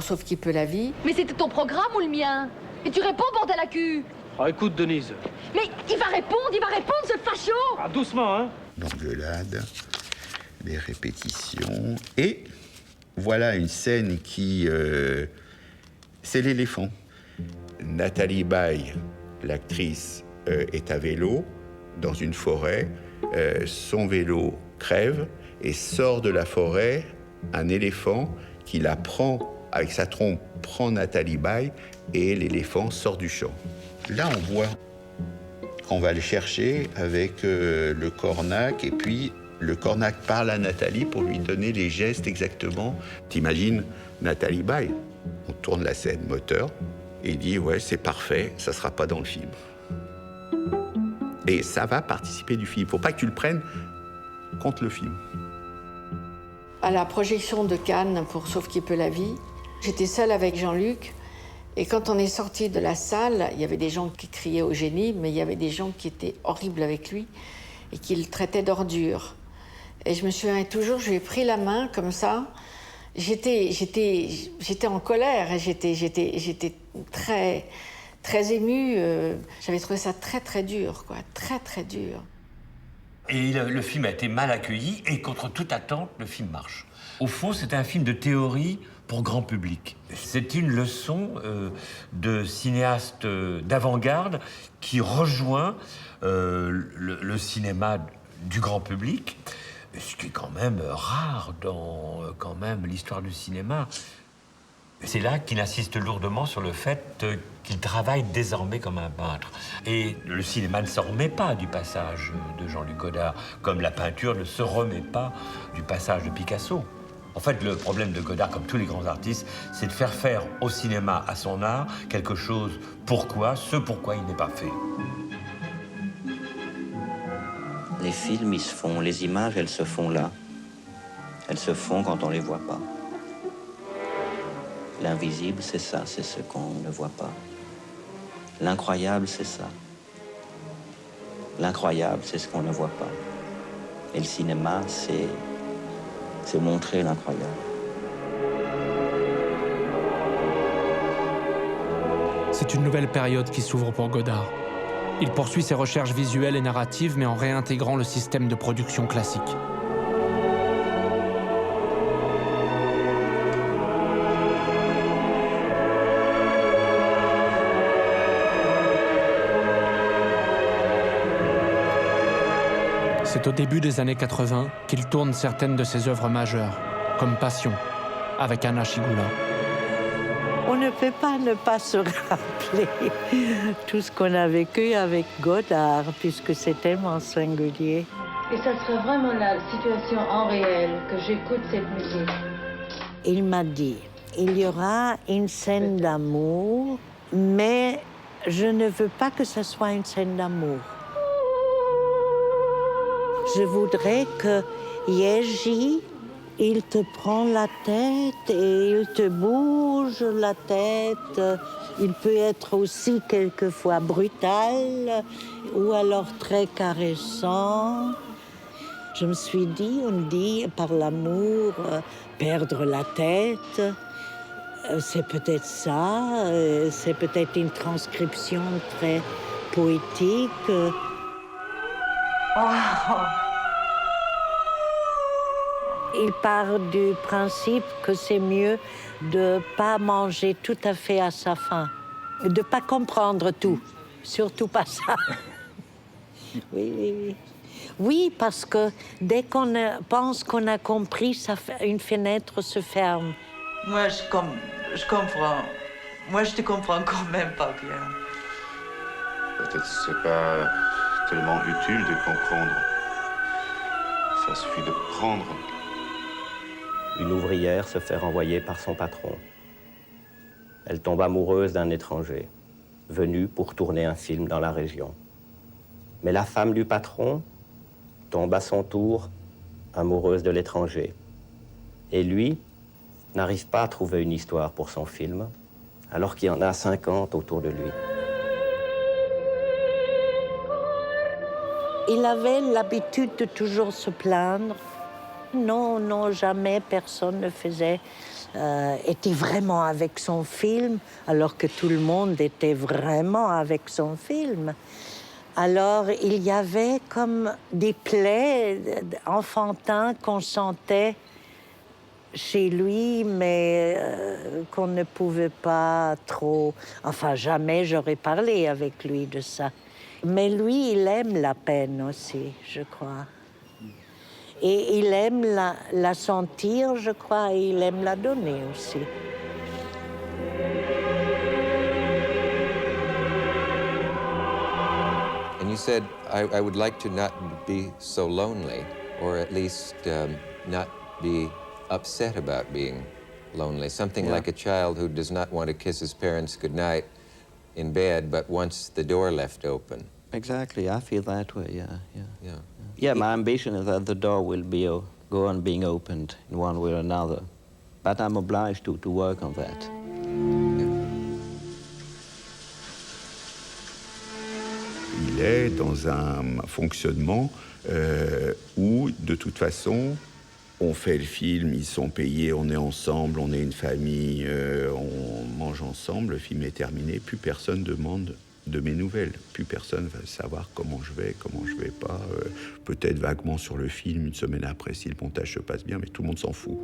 Sauf qui peut la vie. Mais c'était ton programme ou le mien? Et tu réponds, bordel à cul! Ah, écoute, Denise. Mais il va répondre, ce facho! Ah, doucement, hein? L'engueulade, des répétitions, et voilà une scène qui... c'est l'éléphant. Nathalie Baye, l'actrice, est à vélo, dans une forêt, son vélo crève et sort de la forêt un éléphant qui la prend, avec sa trompe, prend Nathalie Baye et l'éléphant sort du champ. Là, on voit qu'on va le chercher avec le cornac et puis le cornac parle à Nathalie pour lui donner les gestes exactement. T'imagines Nathalie Baye, on tourne la scène moteur et il dit « ouais, c'est parfait, ça sera pas dans le film ». Et ça va participer du film. Il ne faut pas que tu le prennes contre le film. À la projection de Cannes pour Sauf qui peut la vie, j'étais seule avec Jean-Luc. Et quand on est sorti de la salle, il y avait des gens qui criaient au génie, mais il y avait des gens qui étaient horribles avec lui et qui le traitaient d'ordure. Et je me souviens toujours, je lui ai pris la main comme ça. J'étais en colère et j'étais très émue. J'avais trouvé ça très dur, quoi. Très dur. Et le film a été mal accueilli et contre toute attente, le film marche. Au fond, c'est un film de théorie pour grand public. C'est une leçon de cinéaste d'avant-garde qui rejoint le cinéma du grand public, ce qui est quand même rare dans l'histoire du cinéma. C'est là qu'il insiste lourdement sur le fait qu'il travaille désormais comme un peintre. Et le cinéma ne se remet pas du passage de Jean-Luc Godard, comme la peinture ne se remet pas du passage de Picasso. En fait, le problème de Godard, comme tous les grands artistes, c'est de faire au cinéma, à son art, quelque chose ce pourquoi il n'est pas fait. Les films, ils se font, les images, elles se font là. Elles se font quand on les voit pas. L'invisible, c'est ça, c'est ce qu'on ne voit pas. L'incroyable, c'est ça. L'incroyable, c'est ce qu'on ne voit pas. Et le cinéma, c'est montrer l'incroyable. C'est C'est une nouvelle période qui s'ouvre pour Godard. Il poursuit ses recherches visuelles et narratives, mais en réintégrant le système de production classique. C'est au début des années 80 qu'il tourne certaines de ses œuvres majeures, comme Passion, avec Anna Schygoula. On ne peut pas ne pas se rappeler tout ce qu'on a vécu avec Godard, puisque c'est tellement singulier. Et ça serait vraiment la situation en réel que j'écoute cette musique. Il m'a dit, il y aura une scène d'amour, mais je ne veux pas que ce soit une scène d'amour. Je voudrais que Yeji, il te prend la tête et il te bouge la tête. Il peut être aussi quelquefois brutal ou alors très caressant. Je me suis dit, on dit par l'amour, perdre la tête. C'est peut-être ça, c'est peut-être une transcription très poétique. Il part du principe que c'est mieux de ne pas manger tout à fait à sa faim, de ne pas comprendre tout, surtout pas ça. Oui. Oui, parce que dès qu'on pense qu'on a compris, une fenêtre se ferme. Moi, je comprends. Moi, je te comprends quand même pas bien. Peut-être c'est pas tellement utile de comprendre. Ça suffit de prendre. Une ouvrière se fait renvoyer par son patron. Elle tombe amoureuse d'un étranger, venu pour tourner un film dans la région. Mais la femme du patron tombe à son tour amoureuse de l'étranger. Et lui n'arrive pas à trouver une histoire pour son film, alors qu'il y en a 50 autour de lui. Il avait l'habitude de toujours se plaindre. Non, jamais personne ne était vraiment avec son film, alors que tout le monde était vraiment avec son film. Alors, il y avait comme des plaies enfantins qu'on sentait chez lui, mais qu'on ne pouvait pas trop... Enfin, jamais j'aurais parlé avec lui de ça. Mais lui, il aime la peine aussi, je crois. Et il aime la sentir, je crois, et il aime la donner aussi. And you said, I would like to not be so lonely, or at least not be upset about being lonely. Something like a child who does not want to kiss his parents goodnight in bed, but wants the door left open. Exactly, I feel that way, yeah, my ambition is that the door will go on being opened in one way or another. But I'm obliged to work on that. Il est dans un fonctionnement où, de toute façon, on fait le film, ils sont payés, on est ensemble, on est une famille, on mange ensemble, le film est terminé, plus personne demande de mes nouvelles. Plus personne va savoir comment je vais pas. Peut-être vaguement sur le film, une semaine après, si le montage se passe bien, mais tout le monde s'en fout.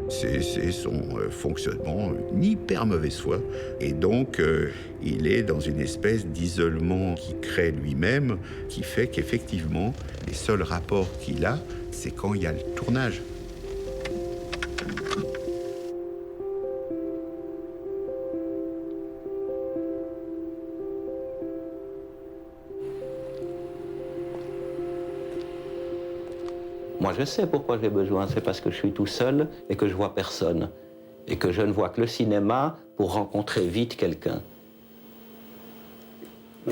C'est son fonctionnement, une hyper mauvaise foi. Et donc, il est dans une espèce d'isolement qu'il crée lui-même, qui fait qu'effectivement, les seuls rapports qu'il a, c'est quand il y a le tournage. Moi, je sais pourquoi j'ai besoin. C'est parce que je suis tout seul et que je vois personne. Et que je ne vois que le cinéma pour rencontrer vite quelqu'un.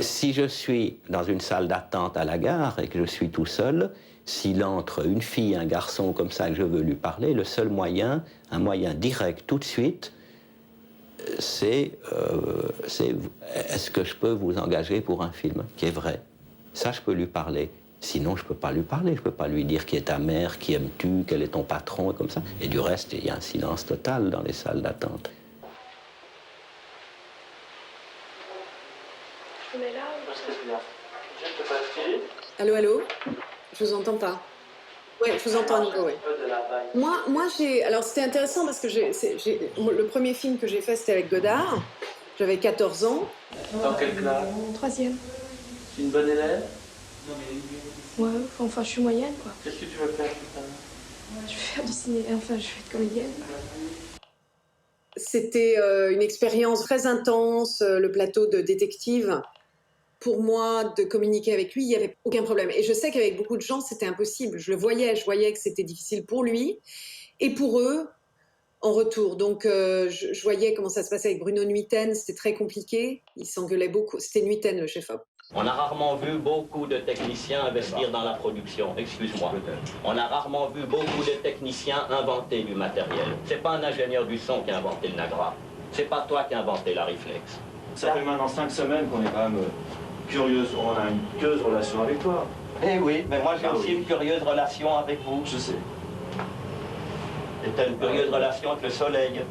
Si je suis dans une salle d'attente à la gare et que je suis tout seul, s'il entre une fille, un garçon comme ça, que je veux lui parler, le seul moyen, un moyen direct tout de suite, c'est est-ce que je peux vous engager pour un film qui est vrai? Ça, je peux lui parler. Sinon, je ne peux pas lui parler. Je ne peux pas lui dire qui est ta mère, qui aimes-tu, quel est ton patron, et comme ça. Et du reste, il y a un silence total dans les salles d'attente. On est là. Allô, allô? Je vous entends pas. Ouais, je vous entends, Nico, ouais. Moi alors c'était intéressant parce que le premier film que j'ai fait, c'était avec Godard. J'avais 14 ans. Dans quelle classe? 3e. Tu es une bonne élève? Ouais, enfin, je suis moyenne, quoi. Qu'est-ce que tu veux faire plus tard? Je vais faire du ciné, enfin, je vais être comédienne. C'était une expérience très intense, le plateau de détective. Pour moi, de communiquer avec lui, il n'y avait aucun problème. Et je sais qu'avec beaucoup de gens, c'était impossible. Je voyais que c'était difficile pour lui et pour eux en retour. Donc, je voyais comment ça se passait avec Bruno Nuiten, c'était très compliqué. Il s'engueulait beaucoup. C'était Nuiten, le chef-op. On a rarement vu beaucoup de techniciens investir dans la production. Excuse-moi. On a rarement vu beaucoup de techniciens inventer du matériel. C'est pas un ingénieur du son qui a inventé le Nagra. C'est pas toi qui as inventé la Reflex. Ça fait maintenant 5 semaines qu'on est quand même curieuse. On a une curieuse relation avec toi. Eh oui, mais moi j'ai aussi une curieuse relation avec vous. Je sais. Et t'as une curieuse relation avec le soleil.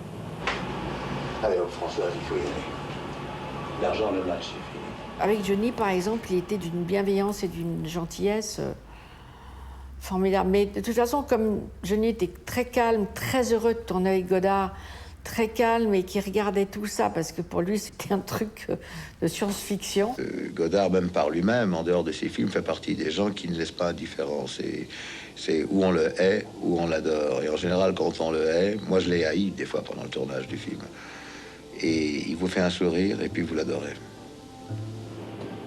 Allez, François, il faut y aller. L'argent, le match, c'est fini. Avec Johnny, par exemple, il était d'une bienveillance et d'une gentillesse formidable. Mais de toute façon, comme Johnny était très calme, très heureux de tourner avec Godard, très calme et qui regardait tout ça parce que pour lui, c'était un truc de science-fiction. Godard, même par lui-même, en dehors de ses films, fait partie des gens qui ne laissent pas indifférent. C'est où on le hait, où on l'adore. Et en général, quand on le hait, moi je l'ai haï des fois pendant le tournage du film. Et il vous fait un sourire et puis vous l'adorez.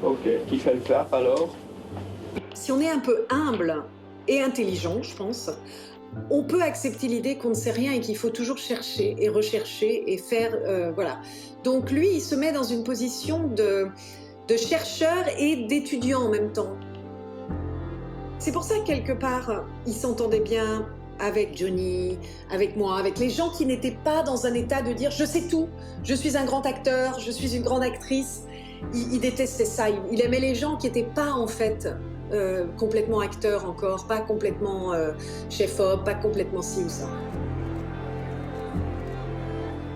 Ok, qui fait le faire alors? Si on est un peu humble et intelligent, je pense, on peut accepter l'idée qu'on ne sait rien et qu'il faut toujours chercher et rechercher et faire... voilà. Donc lui, il se met dans une position de chercheur et d'étudiant en même temps. C'est pour ça que quelque part, il s'entendait bien avec Johnny, avec moi, avec les gens qui n'étaient pas dans un état de dire « je sais tout, je suis un grand acteur, je suis une grande actrice ». Il détestait ça, il aimait les gens qui n'étaient pas en fait complètement acteurs encore, pas complètement chef-op, pas complètement ci ou ça.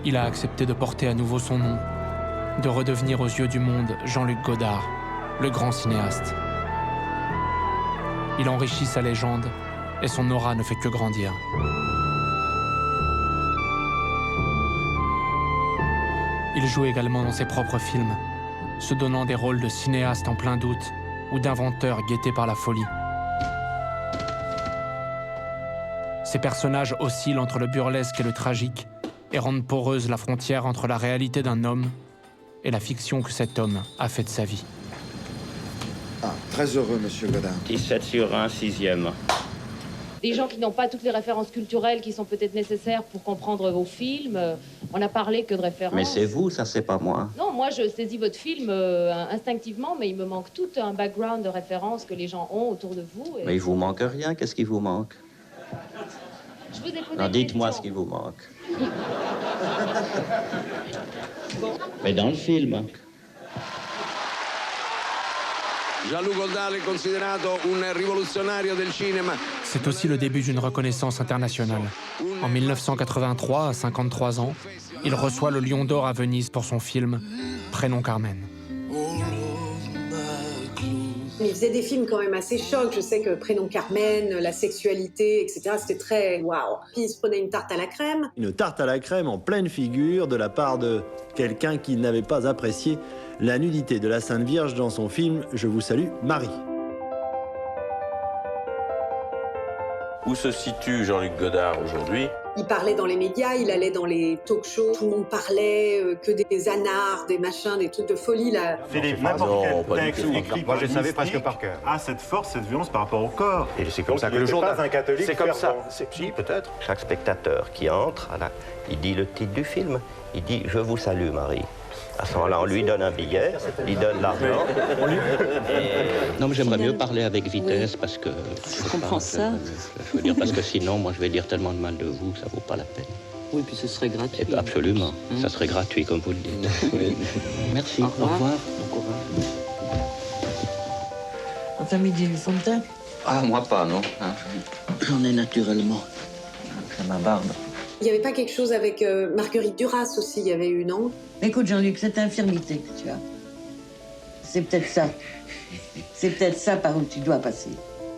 Il a accepté de porter à nouveau son nom, de redevenir aux yeux du monde Jean-Luc Godard, le grand cinéaste. Il enrichit sa légende et son aura ne fait que grandir. Il joue également dans ses propres films, se donnant des rôles de cinéaste en plein doute ou d'inventeur guetté par la folie. Ces personnages oscillent entre le burlesque et le tragique et rendent poreuse la frontière entre la réalité d'un homme et la fiction que cet homme a fait de sa vie. Ah, très heureux, monsieur Godard. 17 sur 1, 6e. Des gens qui n'ont pas toutes les références culturelles qui sont peut-être nécessaires pour comprendre vos films. On n'a parlé que de références. Mais c'est vous, ça c'est pas moi. Non, moi je saisis votre film instinctivement, mais il me manque tout un background de références que les gens ont autour de vous. Mais il vous manque rien, qu'est-ce qui vous manque? Je vous ai posé Non, dites-moi ce qui vous manque. Mais dans le film. Jean-Luc Godard est considerato un rivoluzionario del cinema. C'est aussi le début d'une reconnaissance internationale. En 1983, à 53 ans, il reçoit le Lion d'Or à Venise pour son film Prénom Carmen. Il faisait des films quand même assez chocs. Je sais que Prénom Carmen, la sexualité, etc., c'était très waouh. Puis il se prenait une tarte à la crème. Une tarte à la crème en pleine figure de la part de quelqu'un qui n'avait pas apprécié la nudité de la Sainte Vierge dans son film « Je vous salue, Marie ». Où se situe Jean-Luc Godard aujourd'hui? Il parlait dans les médias, il allait dans les talk-shows, tout le monde parlait que des anards, des machins, des trucs de folie là. Philippe, n'importe quel texte écrit par je le savais presque par cœur. Ah, cette force, cette violence par rapport au corps. Et c'est comme ça que le jour pas un catholique. C'est comme ça. Si, peut-être. Chaque spectateur qui entre, il dit le titre du film. Il dit « Je vous salue, Marie ». À ce moment-là, on lui donne un billet, il lui donne l'argent. Non, mais j'aimerais mieux parler avec vitesse parce que... Je comprends ça. Je veux dire, parce que sinon, moi, je vais dire tellement de mal de vous que ça vaut pas la peine. Oui, puis ce serait gratuit. Et absolument. Ça serait gratuit, comme vous le dites. Merci. Au revoir. Au revoir. T'as mis du fond de teint? Ah, moi pas, non. Hein. J'en ai naturellement. C'est ma barbe. Il n'y avait pas quelque chose avec Marguerite Duras aussi, il y avait eu, non? Écoute, Jean-Luc, cette infirmité que tu as, C'est peut-être ça. C'est peut-être ça par où tu dois passer.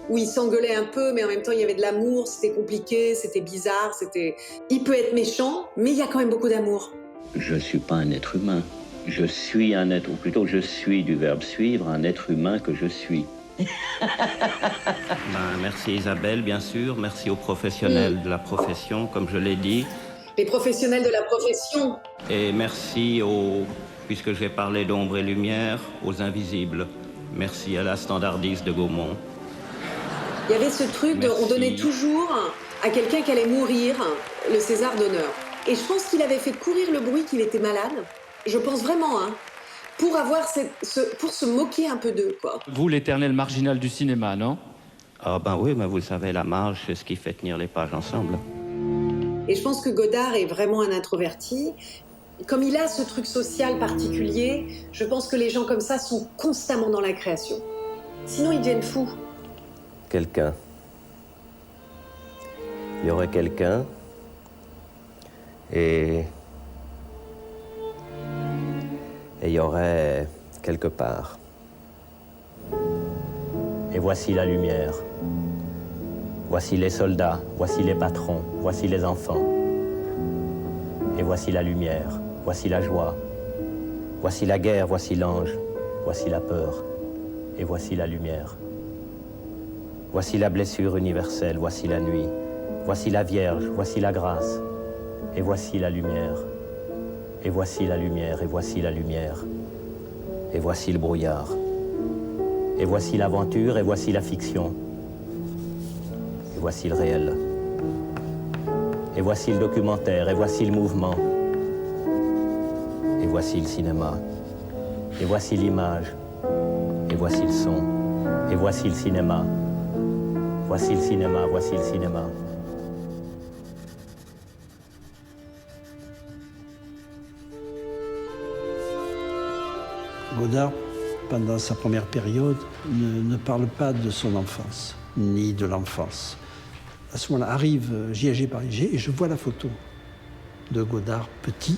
Où il s'engueulait un peu, mais en même temps, il y avait de l'amour, c'était compliqué, c'était bizarre, c'était... Il peut être méchant, mais il y a quand même beaucoup d'amour. Je ne suis pas un être humain. Je suis un être, ou plutôt je suis du verbe suivre, un être humain que je suis. Merci Isabelle, bien sûr. Merci aux professionnels de la profession, comme je l'ai dit. Les professionnels de la profession. Et merci puisque j'ai parlé d'ombre et lumière, aux invisibles. Merci à la standardiste de Gaumont. Il y avait ce truc, on donnait toujours à quelqu'un qui allait mourir le César d'honneur. Et je pense qu'il avait fait courir le bruit qu'il était malade. Je pense vraiment, pour avoir pour se moquer un peu d'eux, quoi. Vous, l'éternel marginal du cinéma, non? Ah ben oui, mais vous le savez, la marge, c'est ce qui fait tenir les pages ensemble. Et je pense que Godard est vraiment un introverti. Comme il a ce truc social particulier, je pense que les gens comme ça sont constamment dans la création. Sinon, ils deviennent fous. Quelqu'un. Il y aurait quelqu'un et il y aurait quelque part. Et voici la lumière. Voici les soldats, voici les patrons, voici les enfants. Et voici la lumière, voici la joie. Voici la guerre, voici l'ange, voici la peur. Et voici la lumière. Voici la blessure universelle, voici la nuit. Voici la Vierge, voici la grâce. Et voici la lumière. Et voici la lumière, et voici la lumière. Et voici le brouillard. Et voici l'aventure, et voici la fiction. Et voici le réel. Et voici le documentaire, et voici le mouvement. Et voici le cinéma. Et voici l'image. Et voici le son. Et voici le cinéma. Voici le cinéma, voici le cinéma. Godard, pendant sa première période, ne parle pas de son enfance, ni de l'enfance. À ce moment-là, arrive J.G. Paris et je vois la photo de Godard petit.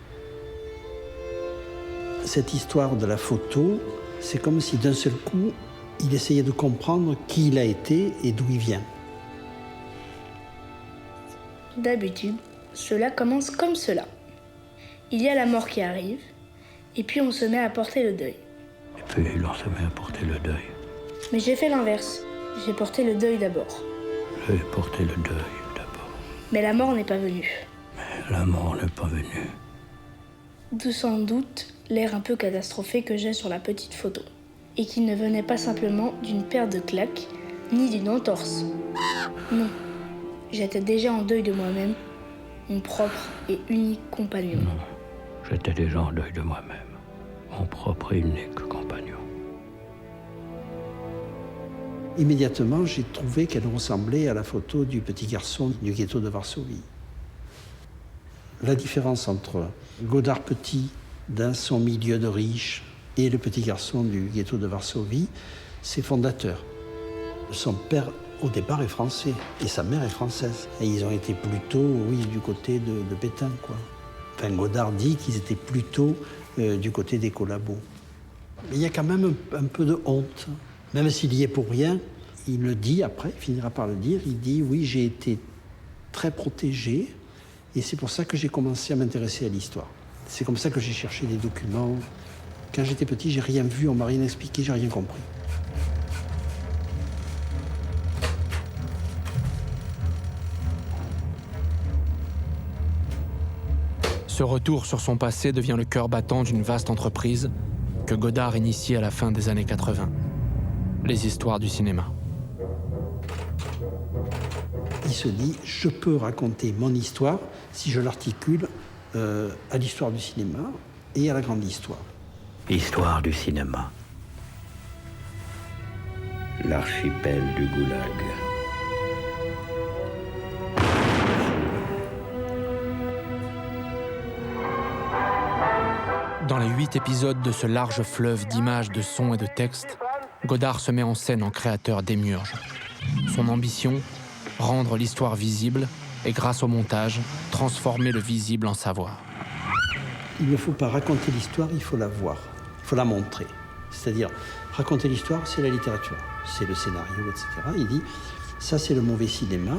Cette histoire de la photo, c'est comme si d'un seul coup, il essayait de comprendre qui il a été et d'où il vient. D'habitude, cela commence comme cela. Il y a la mort qui arrive, et puis on se met à porter le deuil. Et puis on se met à porter le deuil. Mais j'ai fait l'inverse. J'ai porté le deuil d'abord. J'ai porté le deuil d'abord. Mais la mort n'est pas venue. Mais la mort n'est pas venue. D'où sans doute l'air un peu catastrophé que j'ai sur la petite photo. Et qui ne venait pas simplement d'une paire de claques, ni d'une entorse. Non. J'étais déjà en deuil de moi-même, mon propre et unique compagnon. Non, j'étais déjà en deuil de moi-même, mon propre et unique compagnon. Immédiatement, j'ai trouvé qu'elle ressemblait à la photo du petit garçon du ghetto de Varsovie. La différence entre Godard petit, dans son milieu de riches, et le petit garçon du ghetto de Varsovie, c'est fondateur. Son père, au départ, est français, et sa mère est française. Et ils ont été plutôt, oui, du côté de Pétain, quoi. Enfin, Godard dit qu'ils étaient plutôt du côté des collabos. Mais il y a quand même un peu de honte. Même s'il y est pour rien, il le dit après, il finira par le dire, il dit « Oui, j'ai été très protégé, et c'est pour ça que j'ai commencé à m'intéresser à l'histoire. C'est comme ça que j'ai cherché des documents. Quand j'étais petit, j'ai rien vu, on m'a rien expliqué, j'ai rien compris. » Ce retour sur son passé devient le cœur battant d'une vaste entreprise que Godard initie à la fin des années 80. Les histoires du cinéma. Il se dit, je peux raconter mon histoire si je l'articule à l'histoire du cinéma et à la grande histoire. Histoire du cinéma. L'archipel du Goulag. Dans les 8 épisodes de ce large fleuve d'images, de sons et de textes, Godard se met en scène en créateur démiurge. Son ambition, rendre l'histoire visible et, grâce au montage, transformer le visible en savoir. Il ne faut pas raconter l'histoire, il faut la voir, il faut la montrer. C'est-à-dire, raconter l'histoire, c'est la littérature, c'est le scénario, etc. Il dit, ça c'est le mauvais cinéma.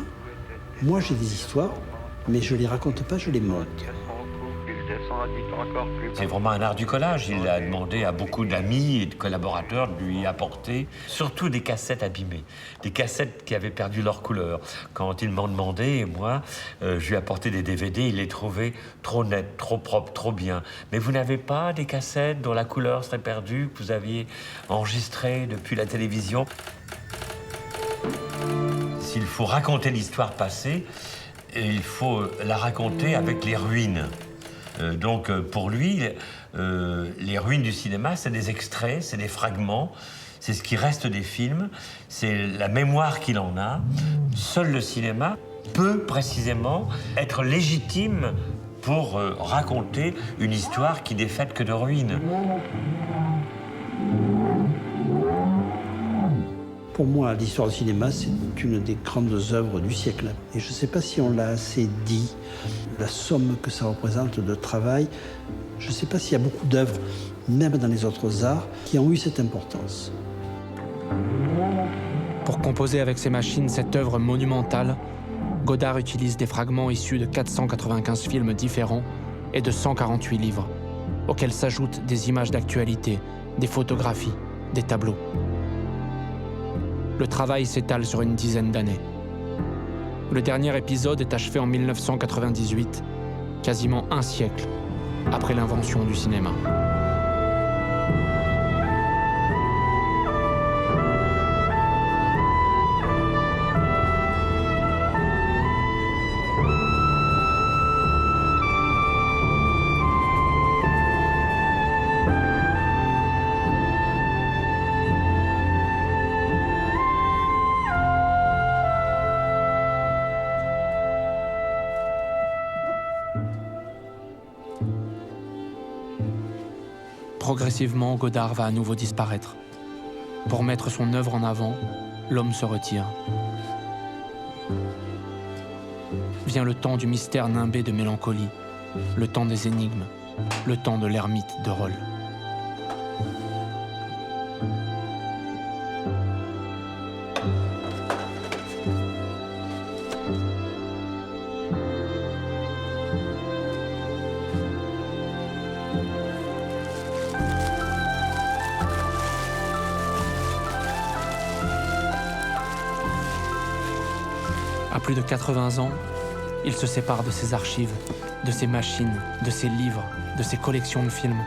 Moi j'ai des histoires, mais je les raconte pas, je les monte. C'est vraiment un art du collage. Il a demandé à beaucoup d'amis et de collaborateurs de lui apporter surtout des cassettes abîmées, des cassettes qui avaient perdu leur couleur. Quand ils m'ont demandé, moi, je lui ai apporté des DVD, il les trouvait trop nets, trop propres, trop bien. Mais vous n'avez pas des cassettes dont la couleur serait perdue, que vous aviez enregistrées depuis la télévision? S'il faut raconter l'histoire passée, il faut la raconter avec les ruines. Donc pour lui, les ruines du cinéma, c'est des extraits, c'est des fragments, c'est ce qui reste des films, c'est la mémoire qu'il en a. Seul le cinéma peut précisément être légitime pour raconter une histoire qui n'est faite que de ruines. Pour moi, l'histoire du cinéma, c'est une des grandes œuvres du siècle. Et je ne sais pas si on l'a assez dit, la somme que ça représente de travail. Je ne sais pas s'il y a beaucoup d'œuvres, même dans les autres arts, qui ont eu cette importance. Pour composer avec ses machines cette œuvre monumentale, Godard utilise des fragments issus de 495 films différents et de 148 livres, auxquels s'ajoutent des images d'actualité, des photographies, des tableaux. Le travail s'étale sur une dizaine d'années. Le dernier épisode est achevé en 1998, quasiment un siècle après l'invention du cinéma. Progressivement, Godard va à nouveau disparaître. Pour mettre son œuvre en avant, l'homme se retire. Vient le temps du mystère nimbé de mélancolie, le temps des énigmes, le temps de l'ermite de Rolle. À plus de 80 ans, il se sépare de ses archives, de ses machines, de ses livres, de ses collections de films.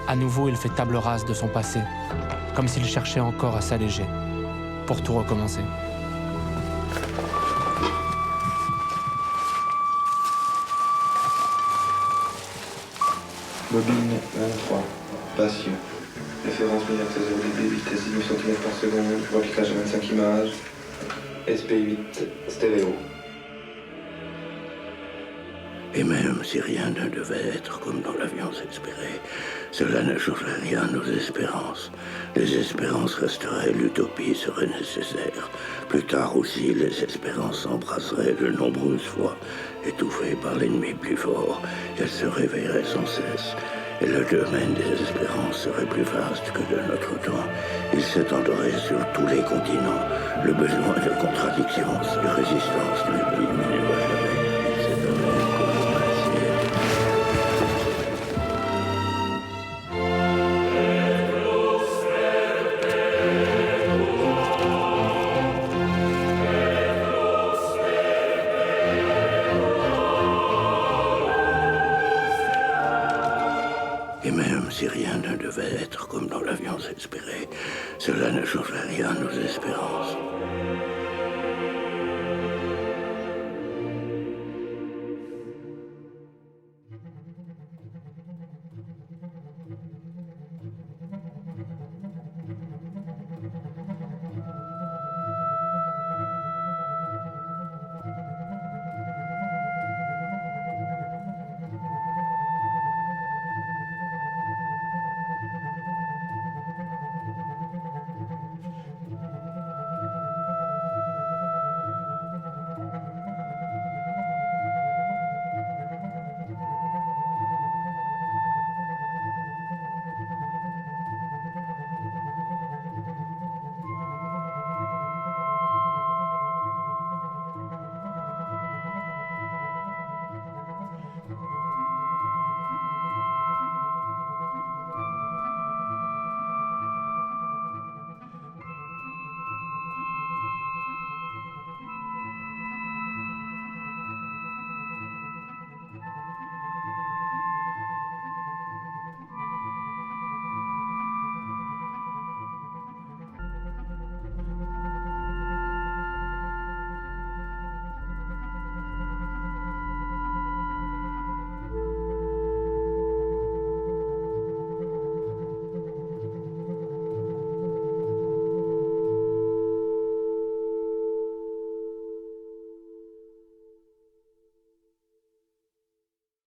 À nouveau, il fait table rase de son passé, comme s'il cherchait encore à s'alléger, pour tout recommencer. Bobine 23, patient. Référence meilleure thèse ODB, vitesse 19 cm par seconde, remplissage à 25 images. SP8, stéréo. Et même si rien ne devait être comme dans l'avion espéré, cela ne changerait rien à nos espérances. Les espérances resteraient, l'utopie serait nécessaire. Plus tard aussi, les espérances s'embrasseraient de nombreuses fois, étouffées par l'ennemi plus fort. Elles se réveilleraient sans cesse. Et le domaine des espérances serait plus vaste que de notre temps. Il s'étendrait sur tous les continents. Le besoin de contradiction, de résistance ne diminuera jamais. Il s'étendrait comme au passé. Et même si rien ne devait être comme dans l'avion espéré, cela ne changerait rien à nos espérances.